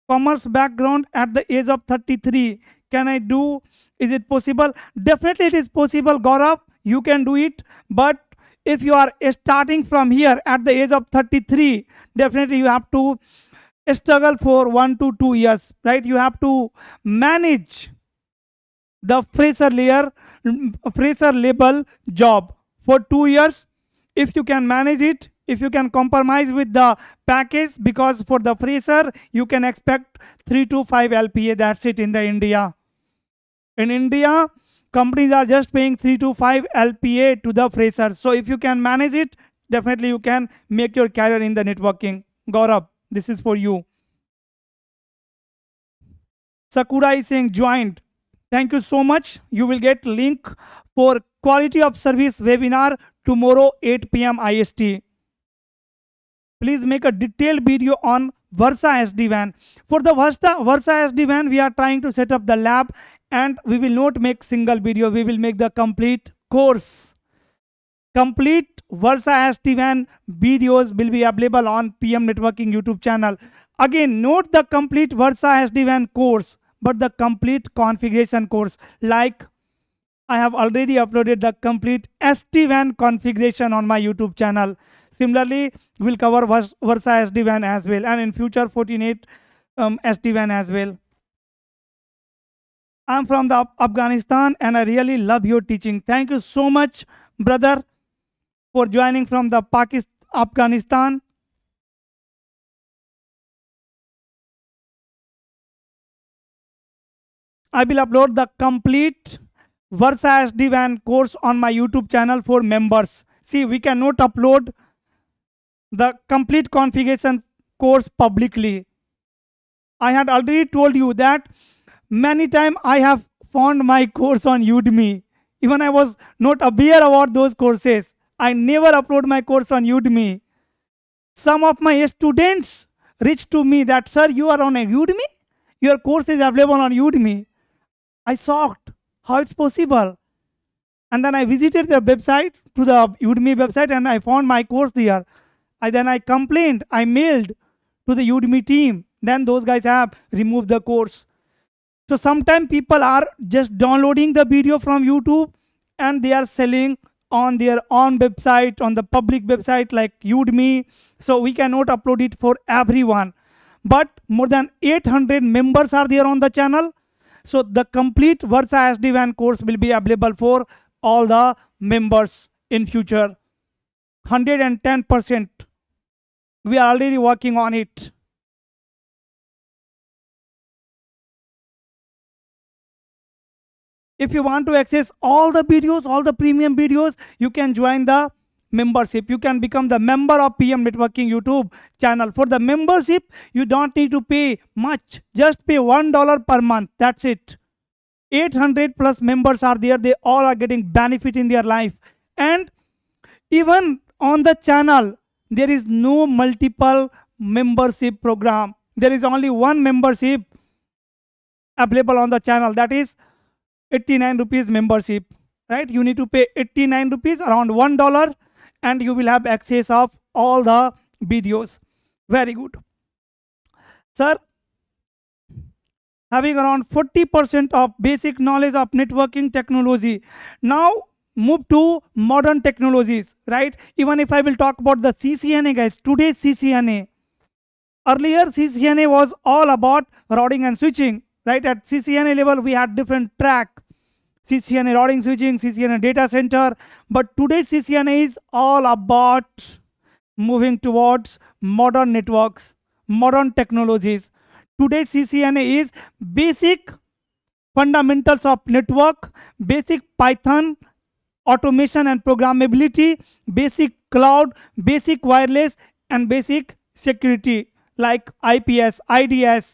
commerce background at the age of 33. Can I do? Is it possible? Definitely it is possible, Gaurav. You can do it. But if you are starting from here at the age of 33, definitely you have to struggle for 1 to 2 years, right? You have to manage the fresher label job for 2 years. If you can manage it, if you can compromise with the package, because for the fresher you can expect 3 to 5 LPA. That's it in the India. In India, companies are just paying 3 to 5 LPA to the fresher. So if you can manage it, definitely you can make your career in the networking. Gaurav, this is for you. Sakura is saying joined. Thank you so much. You will get link for quality of service webinar tomorrow 8 p.m. IST. Please make a detailed video on Versa SD-WAN. For the Versa SD-WAN, we are trying to set up the lab, and we will not make single video. We will make the complete course. Complete Versa SD-WAN videos will be available on PM Networking YouTube channel. Again, not the complete Versa SD-WAN course, but the complete configuration course. Like I have already uploaded the complete SD-WAN configuration on my YouTube channel. Similarly, we'll cover Versa SD-WAN as well, and in future 48 SD-WAN as well. I'm from the Afghanistan, and I really love your teaching. Thank you so much, brother, for joining from the Afghanistan. I will upload the complete Versa SD-WAN course on my YouTube channel for members. See, we cannot upload the complete configuration course publicly. I had already told you that many times I have found my course on Udemy. Even I was not aware about those courses. I never upload my course on Udemy. Some of my students reached to me that, sir, you are on a Udemy? Your course is available on Udemy. I shocked how it's possible. And then I visited the website, to the Udemy website, and I found my course there. Then I complained, I mailed to the Udemy team. Then those guys have removed the course. So sometimes people are just downloading the video from YouTube and they are selling on their own website, on the public website like Udemy. So we cannot upload it for everyone. But more than 800 members are there on the channel. So the complete Versa SD-WAN course will be available for all the members in future. 110%. We are already working on it. If you want to access all the videos, all the premium videos, you can join the membership. You can become the member of PM Networking YouTube channel. For the membership, you don't need to pay much. Just pay $1 per month. That's it. 800 plus members are there. They all are getting benefit in their life. And even on the channel, there is no multiple membership program. There is only one membership available on the channel. That is 89 rupees membership, right? You need to pay 89 rupees, around $1, and you will have access of all the videos. Very good. Sir, having around 40% of basic knowledge of networking technology. Now move to modern technologies, right? Even if I will talk about the CCNA, guys, today's CCNA. Earlier CCNA was all about routing and switching, right? At CCNA level we had different track. CCNA routing switching, CCNA data center. But today's CCNA is all about moving towards modern networks, modern technologies. Today's CCNA is basic fundamentals of network, basic Python, automation and programmability, basic cloud, basic wireless, and basic security like IPS, IDS,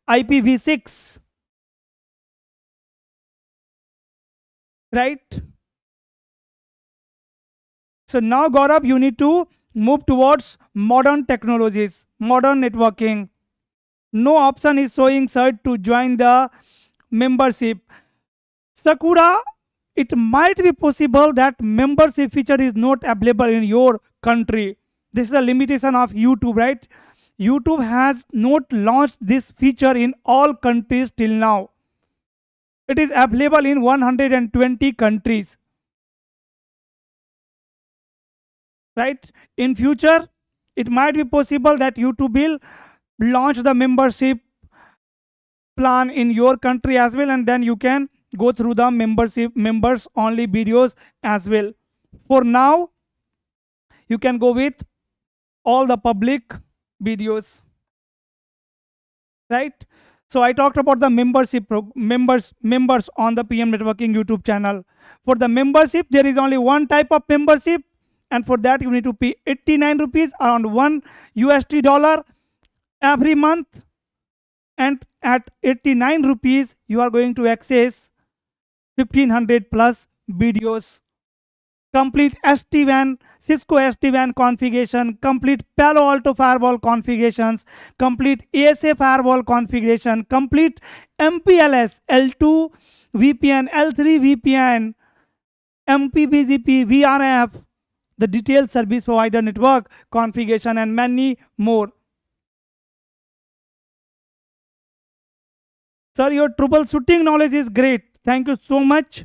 IPv6, right? So now, Gaurav, you need to move towards modern technologies, modern networking. No option is showing, sir, to join the membership. Sakura, it might be possible that membership feature is not available in your country. This is a limitation of YouTube, right? YouTube has not launched this feature in all countries till now. It is available in 120 countries, right? In future, it might be possible that YouTube will launch the membership plan in your country as well, and then you can go through the membership members only videos as well. For now, you can go with all the public videos, right? So I talked about the members on the PM Networking YouTube channel. For the membership, there is only one type of membership, and for that you need to pay 89 rupees, around 1 USD dollar every month. And at 89 rupees, you are going to access 1500 plus videos, complete SD-WAN, Cisco SD-WAN configuration, complete Palo Alto firewall configurations, complete ASA firewall configuration, complete MPLS, L2 VPN, L3 VPN, MPBGP, VRF, the detailed service provider network configuration, and many more. Sir, your troubleshooting knowledge is great. Thank you so much,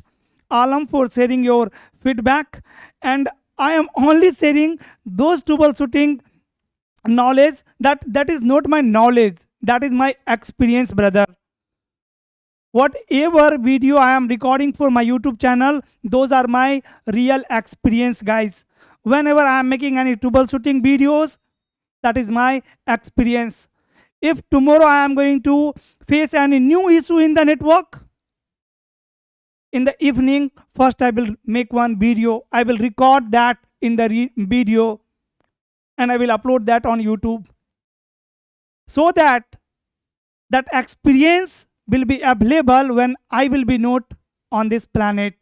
Alam, for sharing your feedback. And I am only sharing those troubleshooting knowledge that is not my knowledge. That is my experience, brother. Whatever video I am recording for my YouTube channel, those are my real experience, guys. Whenever I am making any troubleshooting videos, that is my experience. If tomorrow I am going to face any new issue in the network, in the evening, first I will make one video. I will record that in the video, and I will upload that on YouTube, so that that experience will be available when I will be not on this planet.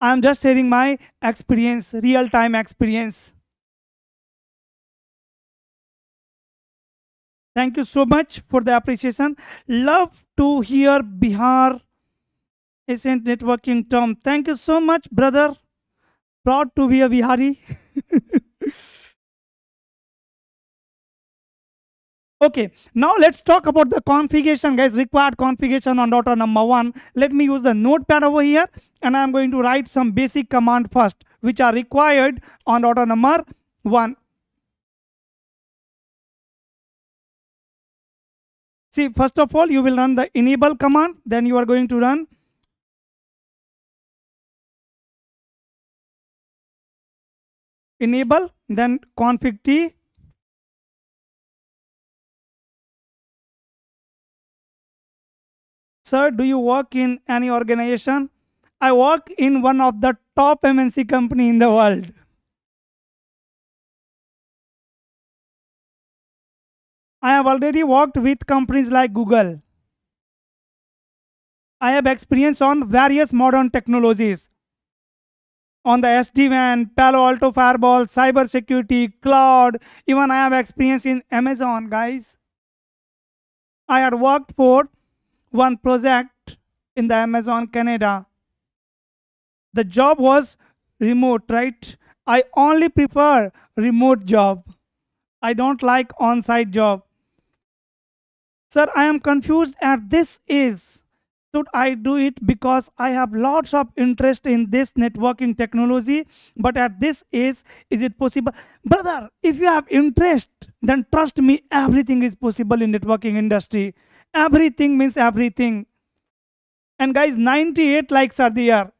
I am just sharing my experience, real time experience. Thank you so much for the appreciation. Love to hear Bihar Ascent networking term. Thank you so much, brother. Proud to be a Bihari. Okay, now let's talk about the configuration, guys. Required configuration on router number one. Let me use the notepad over here, and I'm going to write some basic command first, which are required on router number one. See, first of all, you will run the enable command, then you are going to run enable, then config t. Sir, do you work in any organization? I work in one of the top MNC company in the world. I have already worked with companies like Google. I have experience on various modern technologies, on the SD-WAN, Palo Alto firewall, cyber security, cloud. Even I have experience in Amazon, guys. I had worked for one project in the Amazon Canada. The job was remote, right? I only prefer remote job. I don't like on-site job. Sir, I am confused at this is. Should I do it because I have lots of interest in this networking technology, but at this is it possible? Brother, if you have interest, then trust me, everything is possible in networking industry. Everything means everything. And guys, 98 likes are there.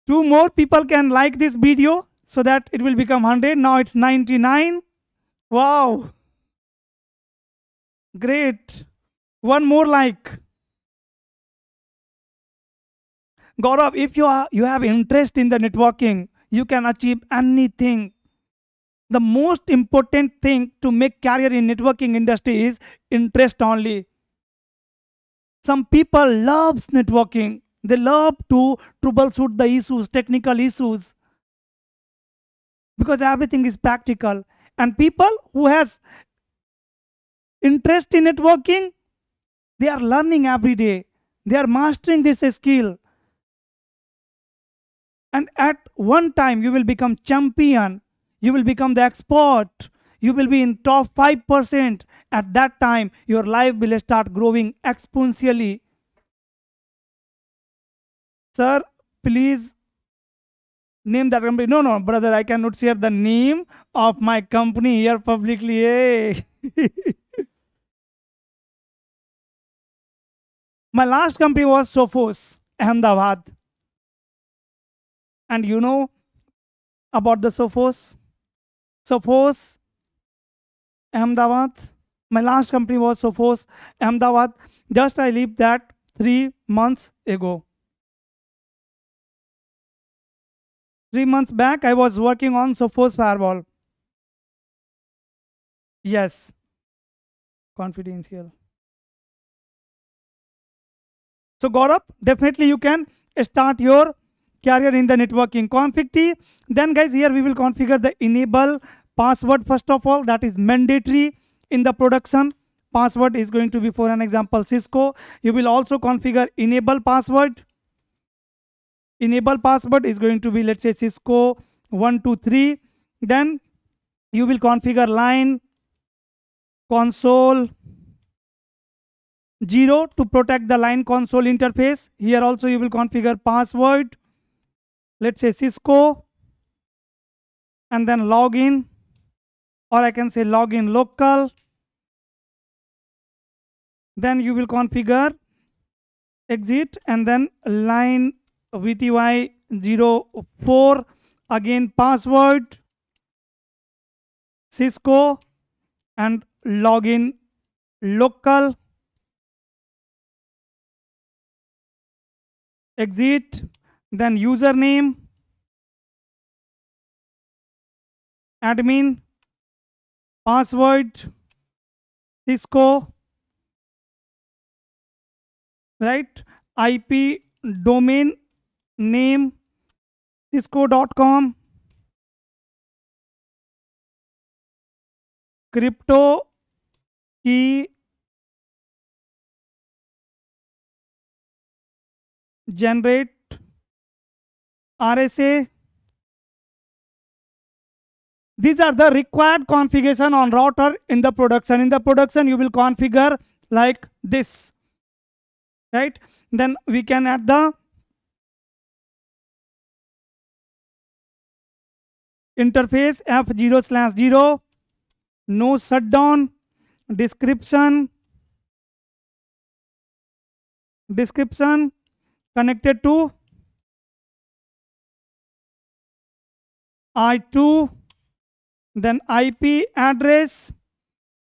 Two more people can like this video so that it will become 100. Now it's 99. Wow. Great. One more like. Gaurav, if you have interest in the networking, you can achieve anything. The most important thing to make career in networking industry is interest only. Some people loves networking. They love to troubleshoot the issues, technical issues, because everything is practical. And people who has interest in networking, they are learning every day. They are mastering this skill. And at one time, you will become champion. You will become the expert. You will be in top 5%. At that time, your life will start growing exponentially. Sir, please name that company. No, no, brother, I cannot share the name of my company here publicly. Hey. My last company was Sophos, Ahmedabad. And you know about the Sophos? Sophos, Ahmedabad. My last company was Sophos, Ahmedabad. Just I left that 3 months ago. 3 months back, I was working on Sophos firewall. Yes, confidential. So Gaurav, definitely you can start your career in the networking config T. Then guys, here we will configure the enable password first of all. That is mandatory in the production. Password is going to be, for an example, Cisco. You will also configure enable password. Enable password is going to be, let's say, Cisco 123. Then you will configure line console 0 to protect the line console interface. Here also you will configure password, let's say Cisco, and then login, or I can say login local. Then you will configure exit and then line VTY04, again password Cisco and login local, exit, then username admin, password Cisco, right? IP domain name cisco.com, crypto key generate RSA. These are the required configuration on router in the production. In the production, you will configure like this, right? Then we can add the interface F0/0, no shutdown, description connected to I2, then IP address,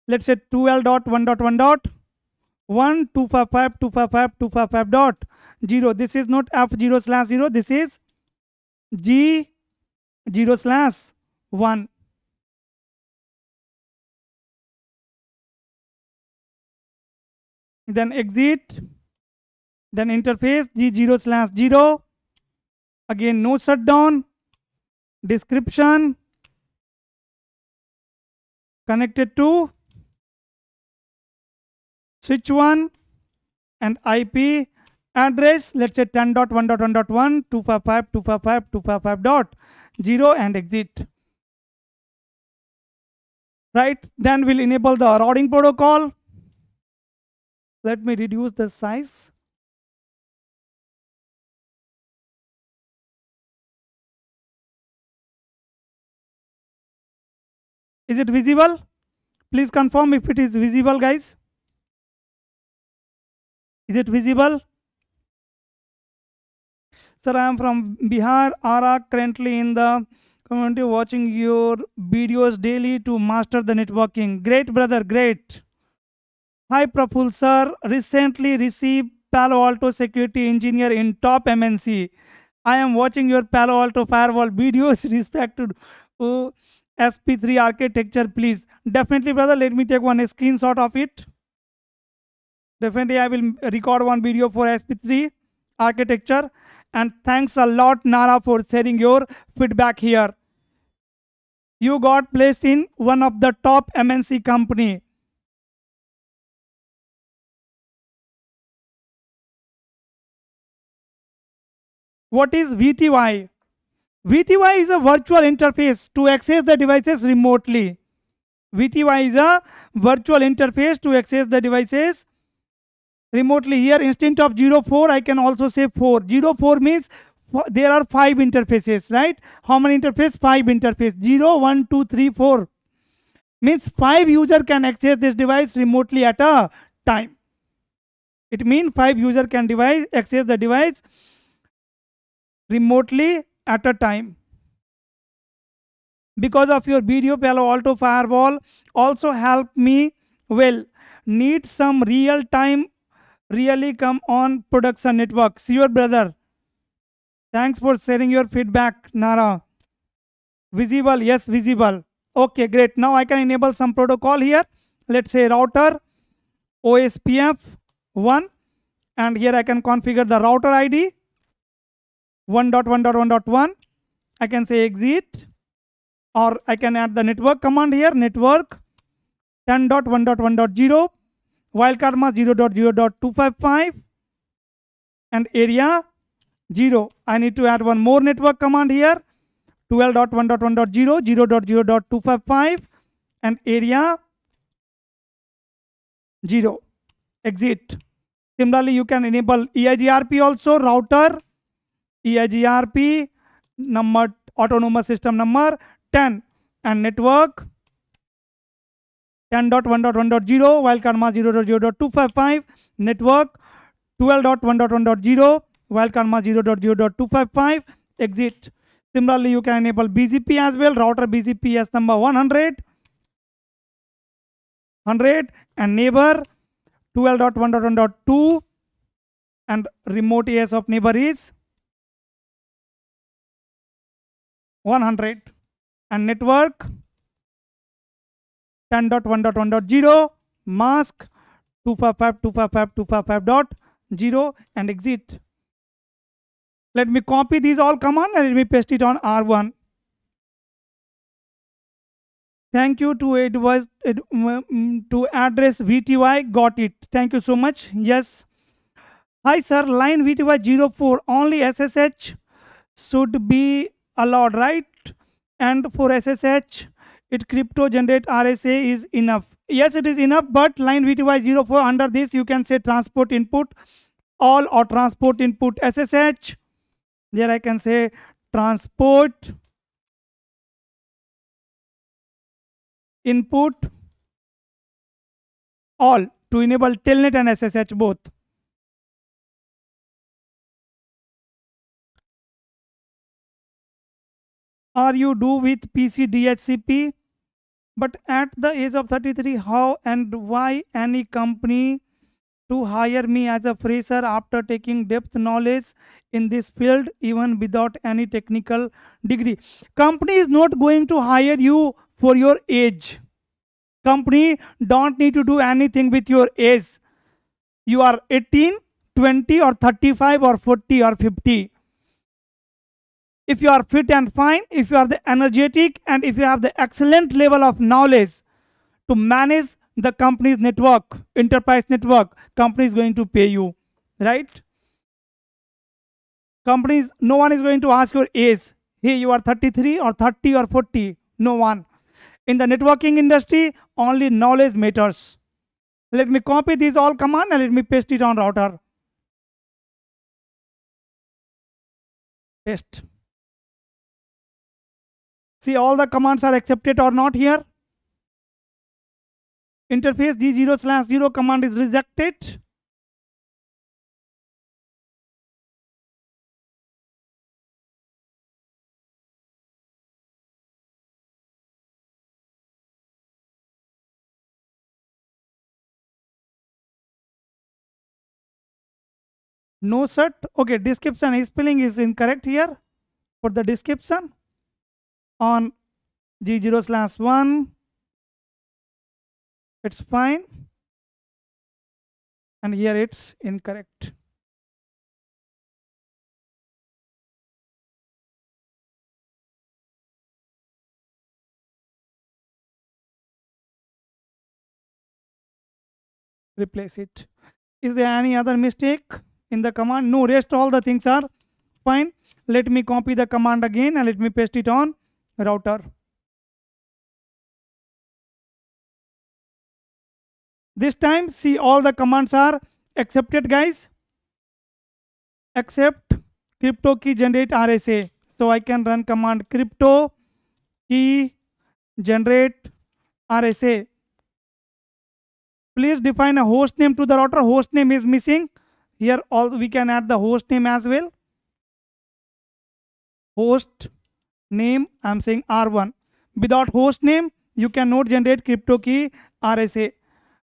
let's say 12.1.1.1.255.255.255.0. This is not F0/0, this is G0/1. Then exit, then interface G0/0, again no shutdown, description connected to switch 1 and IP address, let's say 10.1.1.1.255.255.255.0 and exit. Right, then we'll enable the routing protocol. Let me reduce the size. Is it visible? Please confirm if it is visible, guys. Is it visible? Sir, I am from Bihar, Ara, currently in the community watching your videos daily to master the networking. Great, brother, great. Hi, Praful, sir. Recently received Palo Alto security engineer in top MNC. I am watching your Palo Alto firewall videos respect to SP3 architecture, please. Definitely, brother. Let me take one screenshot of it. Definitely, I will record one video for SP3 architecture. And thanks a lot, Nara, for sharing your feedback here. You got placed in one of the top MNC company. What is VTY? VTY is a virtual interface to access the devices remotely. VTY is a virtual interface to access the devices remotely. Here, instead of 04, I can also say 4. 04 means there are 5 interfaces, right? How many interfaces? 5 interfaces. 0, 1, 2, 3, 4. Means 5 user can access this device remotely at a time. It means 5 user can access the device remotely at a time. Because of your video, Palo Alto Firewall also help me well. Need some real time really come on production networks. Your brother. Thanks for sharing your feedback, Nara. Visible, yes, visible. Okay, great. Now I can enable some protocol here. Let's say router OSPF 1, and here I can configure the router ID 1.1.1.1. I can say exit, or I can add the network command here, network 10.1.1.0, wildcard mask 0.0.255, and area 0. I need to add one more network command here, 12.1.1.0, 0.0.255, and area 0. Exit. Similarly, you can enable EIGRP also, router EIGRP number, autonomous system number 10, and network 10.1.1.0, wildcard mask 0.0.255, network 12.1.1.0, wildcard mask 0.0.255, exit. Similarly, you can enable BGP as well, router BGP as number 100, and neighbor 12.1.1.2, and remote AS of neighbor is 100, and network 10.1.1.0, mask 255.255.255.0, and exit. Let me copy these all command and let me paste it on R1. Thank you to advise to address VTY. Got it. Thank you so much. Yes. Hi sir, line VTY 04 only SSH should be allowed, right? And for SSH, it crypto generate RSA is enough. Yes, it is enough, but line VTY 04 under this you can say transport input all or transport input SSH. There I can say transport input all to enable telnet and SSH both. Or you do with PC DHCP, but at the age of 33, how and why any company to hire me as a fresher after taking depth knowledge in this field even without any technical degree? Company is not going to hire you for your age. Company don't need to do anything with your age. You are 18, 20 or 35 or 40 or 50. If you are fit and fine, if you are the energetic, and if you have the excellent level of knowledge to manage the company's network, enterprise network, company is going to pay you, right? Companies, no one is going to ask your age. Hey, you are 33 or 30 or 40. No one. In the networking industry, only knowledge matters. Let me copy these all command and let me paste it on router. Paste. See, all the commands are accepted or not here. Interface G0/0 command is rejected. No set. Okay, description spelling is incorrect here. For the description on G0/1, it's fine. and here it's incorrect. Replace it. Is there any other mistake in the command? No, rest all the things are fine. Let me copy the command again and let me paste it on router. This time, see, all the commands are accepted, guys, except crypto key generate RSA. So I can run command crypto key generate RSA. Please define a host name to the router. Host name is missing. Here all we can add the host name as well. Host name, I'm saying R1. Without host name, you cannot generate crypto key RSA.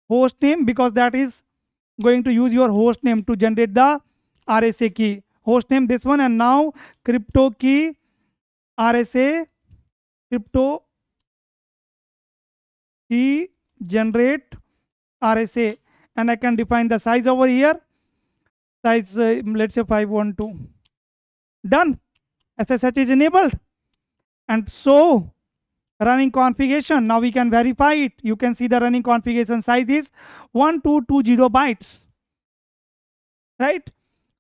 Host name, because that is going to use your host name to generate the RSA key. Host name this one, and now crypto key RSA, crypto key generate RSA, and I can define the size over here. Size let's say 512. Done. SSH is enabled, and so running configuration. Now we can verify it. You can see the running configuration size is 1220 bytes. Right?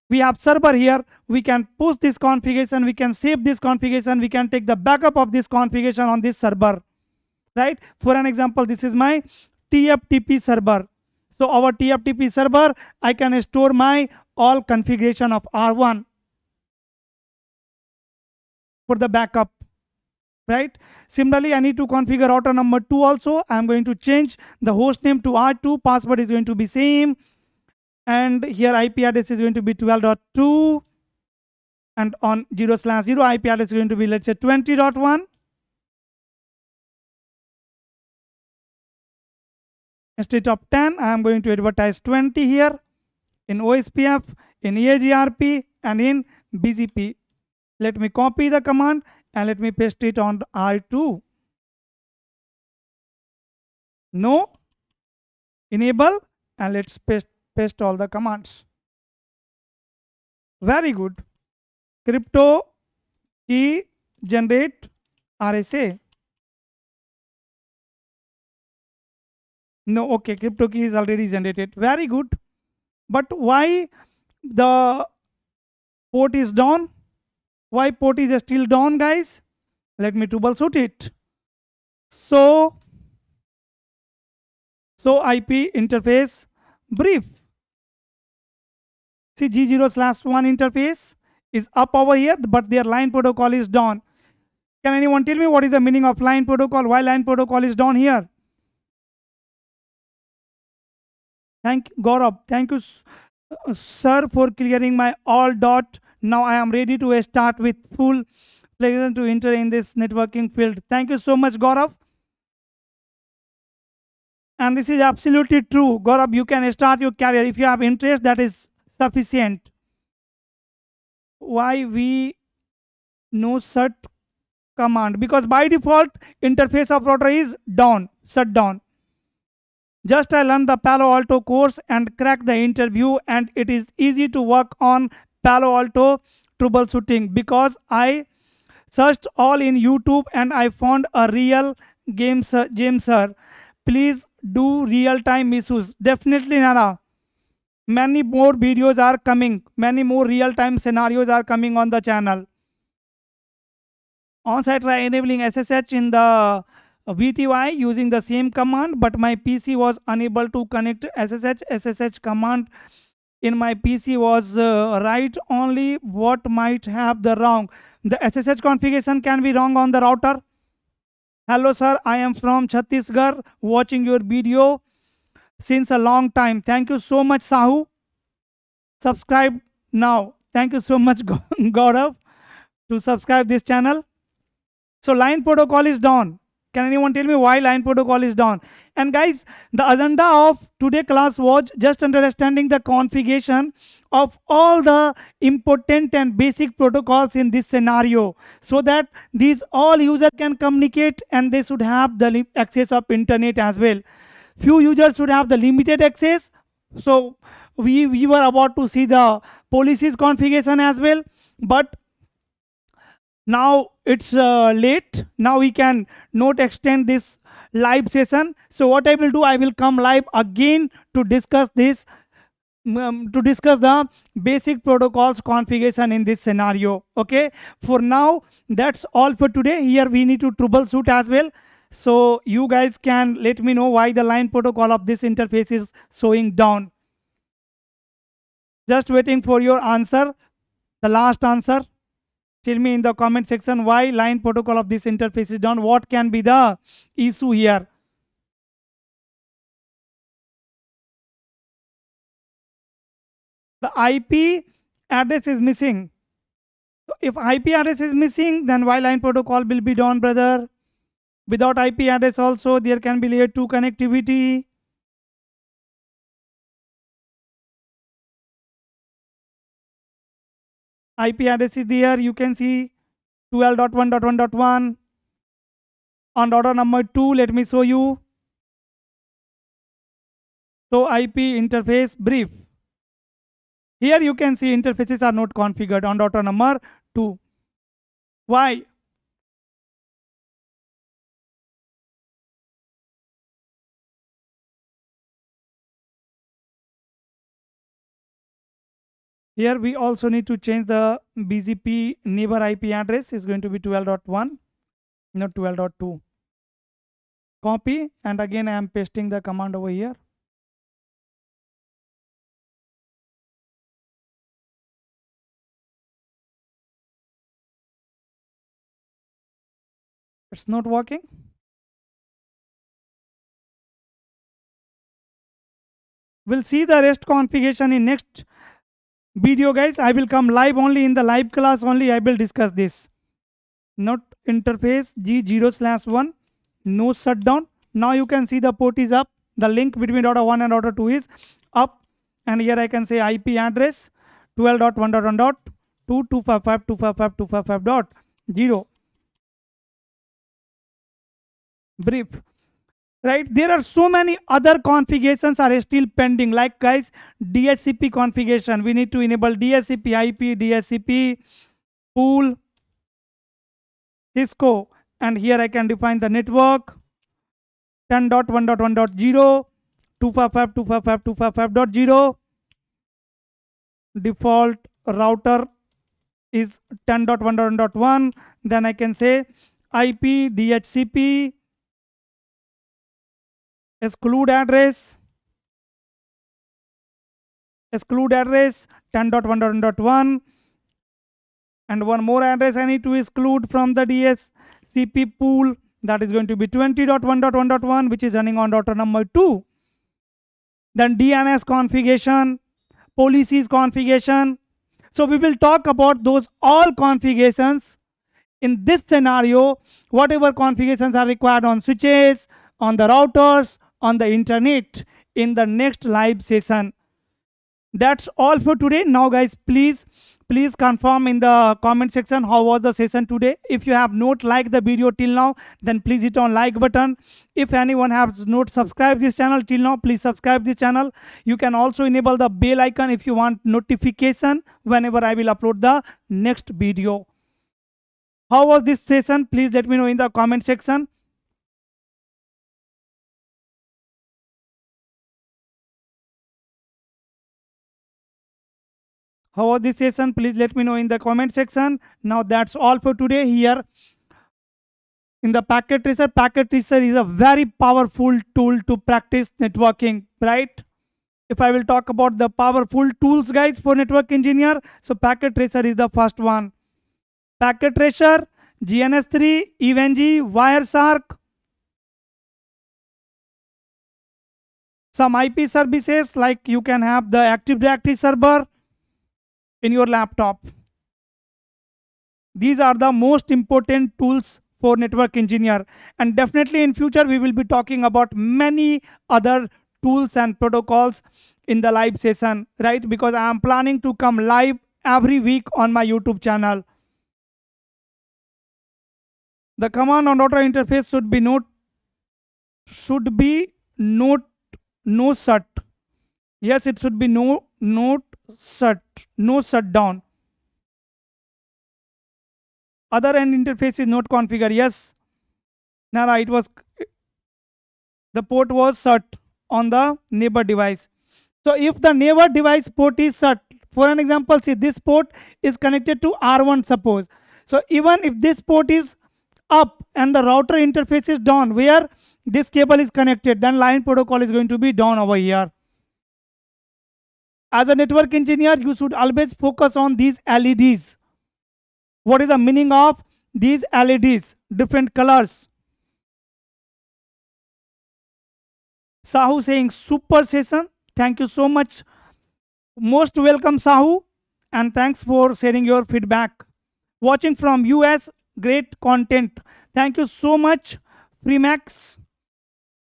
We have server here. We can push this configuration. We can save this configuration. We can take the backup of this configuration on this server. Right? For an example, this is my TFTP server. So our TFTP server, I can store my all configuration of R1 for the backup. Right? Similarly, I need to configure router number 2 also. I'm going to change the host name to R2. Password is going to be same. And here IP address is going to be 12.2. And on 0/0 IP address is going to be, let's say, 20.1. Instead of 10, I am going to advertise 20 here in OSPF, in EAGRP, and in BGP. Let me copy the command and let me paste it on R2. No, enable, and let's paste all the commands. Very good. Crypto key generate RSA. No, okay, crypto key is already generated. Very good. But why the port is down? Why port is still down, guys? Let me troubleshoot it. So IP interface brief. See, G0/1 interface is up over here, but their line protocol is down. Can anyone tell me what is the meaning of line protocol? Why line protocol is down here? Thank Gaurav. Thank you, sir, for clearing my all dot. Now I am ready to start with full pleasure to enter in this networking field. Thank you so much, Gaurav. And this is absolutely true. Gaurav, you can start your career. If you have interest, that is sufficient. Why we know shut command? Because by default, interface of router is down, shut down. Just I learned the Palo Alto course and cracked the interview, and it is easy to work on Palo Alto troubleshooting because I searched all in YouTube and I found a real James sir. Please do real-time issues. Definitely, Nara. Many more videos are coming. Many more real-time scenarios are coming on the channel. On-site try enabling SSH in the VTY using the same command, but my PC was unable to connect SSH. SSH command in my PC was right only. What might have the wrong? The SSH configuration can be wrong on the router. Hello sir, I am from Chhattisgarh watching your video since a long time. Thank you so much, Sahu. Subscribe now. Thank you so much, Gaurav, to subscribe this channel. So line protocol is down. Can anyone tell me why line protocol is down? And guys, the agenda of today class was just understanding the configuration of all the important and basic protocols in this scenario, so that these all users can communicate and they should have the access of internet as well. Few users should have the limited access. So we were about to see the policies configuration as well, but now it's late. Now we can not extend this live session. So what I will do, I will come live again to discuss this, to discuss the basic protocols configuration in this scenario. Okay, for now that's all for today. Here we need to troubleshoot as well, so you guys can let me know why the line protocol of this interface is showing down. Just waiting for your answer, the last answer. Tell me in the comment section why line protocol of this interface is down. What can be the issue here? The IP address is missing. If IP address is missing, then why line protocol will be down, brother? Without IP address also, there can be layer 2 connectivity. IP address is there. You can see 12.1.1.1. On order number 2, let me show you. So IP interface brief. Here you can see interfaces are not configured on order number 2. Why? Here we also need to change the BGP neighbor IP address is going to be 12.1, not 12.2. Copy, and again I am pasting the command over here. It's not working. We'll see the rest configuration in next video, guys. I will come live only in the live class only. I will discuss this. Not interface G0/1, no shutdown. Now you can see the port is up. The link between order 1 and order 2 is up. And here I can say IP address 12.1.1.2.255.255.255.0. Brief. Right, there are so many other configurations are still pending, like guys, DHCP configuration. We need to enable DHCP IP, DHCP pool, Cisco, and here I can define the network 10.1.1.0, 255.255.255.0. Default router is 10.1.1.1. Then I can say IP, DHCP, exclude address 10.1.1.1, and one more address I need to exclude from the DHCP pool, that is going to be 20.1.1.1, which is running on router number 2. Then DNS configuration, policies configuration. So we will talk about those all configurations in this scenario, whatever configurations are required on switches, on the routers, on the internet, in the next live session. That's all for today. Now guys, please confirm in the comment section how was the session today. If you have not liked the video till now, then please hit on like button. If anyone has not subscribed this channel till now, please subscribe this channel. You can also enable the bell icon if you want notification whenever I will upload the next video. How was this session? Please let me know in the comment section. How was this session? Please let me know in the comment section. Now that's all for today. Here in the packet tracer is a very powerful tool to practice networking, right? If I will talk about the powerful tools, guys, for network engineer, so packet tracer is the first one. Packet tracer, GNS3, EVNG, Wireshark, some IP services like you can have the Active Directory server in your laptop. These are the most important tools for network engineer, and definitely in future we will be talking about many other tools and protocols in the live session, right? Because I am planning to come live every week on my YouTube channel. The command on router interface should be no shut. Yes, it should be no not shut, no shutdown. Other end interface is not configured. Yes, Nara, it was the port was shut on the neighbor device. So if the neighbor device port is shut, for an example, see this port is connected to R1 suppose. So even if this port is up and the router interface is down where this cable is connected, then line protocol is going to be down over here. As a network engineer, you should always focus on these LEDs. What is the meaning of these LEDs? Different colors. Sahu saying super session. Thank you so much. Most welcome, Sahu, and thanks for sharing your feedback. Watching from US, great content. Thank you so much, Freemax,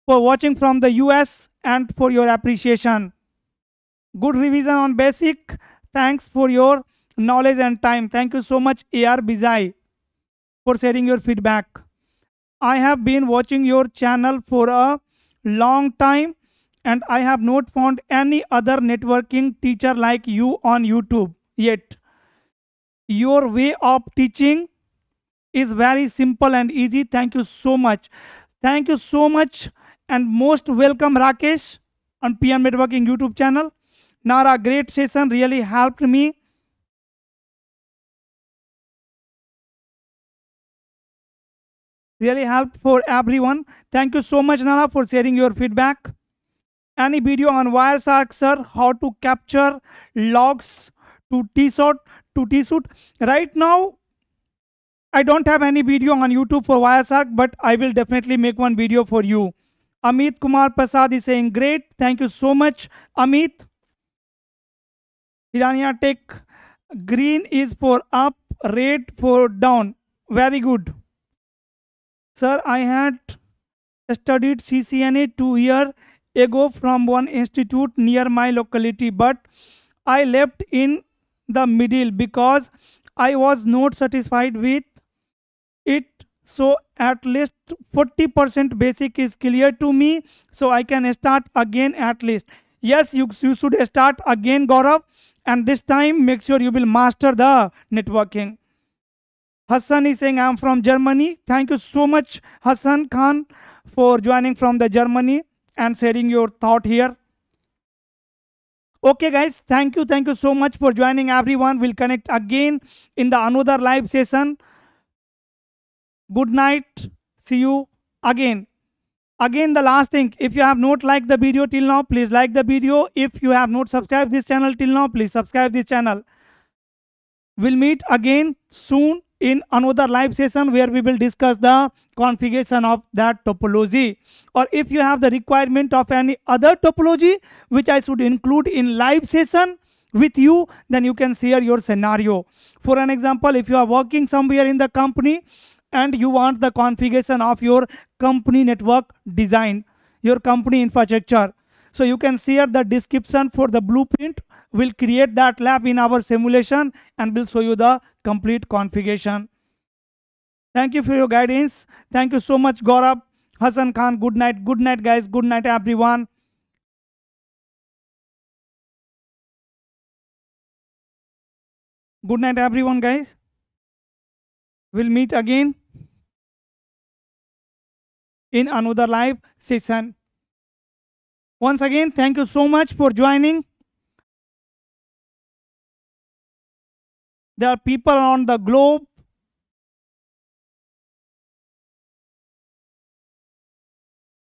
for watching from the US and for your appreciation. Good revision on basic. Thanks for your knowledge and time. Thank you so much, AR Bizai, for sharing your feedback. I have been watching your channel for a long time and I have not found any other networking teacher like you on YouTube yet. Your way of teaching is very simple and easy. Thank you so much. Thank you so much and most welcome Rakesh on PM Networking YouTube channel. Nara, great session really helped me. Really helped for everyone. Thank you so much, Nara, for sharing your feedback. Any video on Wireshark, sir? How to capture logs to T-suit? Right now, I don't have any video on YouTube for Wireshark, but I will definitely make one video for you. Amit Kumar Prasad is saying great. Thank you so much, Amit. Hirania Tech, green is for up, red for down. Very good. Sir, I had studied CCNA 2 years ago from one institute near my locality, but I left in the middle because I was not satisfied with it. So at least 40% basic is clear to me, so I can start again at least. Yes, you should start again, Gaurav, and this time make sure you will master the networking. Hassan is saying I'm from Germany. Thank you so much, Hassan Khan, for joining from the Germany and sharing your thought here. Okay, guys, thank you so much for joining. Everyone, we'll connect again in the another live session. Good night. See you again. Again, the last thing, if you have not liked the video till now, please like the video. If you have not subscribed this channel till now, please subscribe this channel. We'll meet again soon in another live session where we will discuss the configuration of that topology. Or if you have the requirement of any other topology which I should include in live session with you, then you can share your scenario. For an example, if you are working somewhere in the company and you want the configuration of your company network design, your company infrastructure, so you can share the description for the blueprint. We'll create that lab in our simulation and we'll show you the complete configuration. Thank you for your guidance. Thank you so much, Gaurav, Hassan Khan. Good night. Good night, guys. Good night, everyone. Good night, everyone, guys. We'll meet again in another live session. Once again, thank you so much for joining. There are people on the globe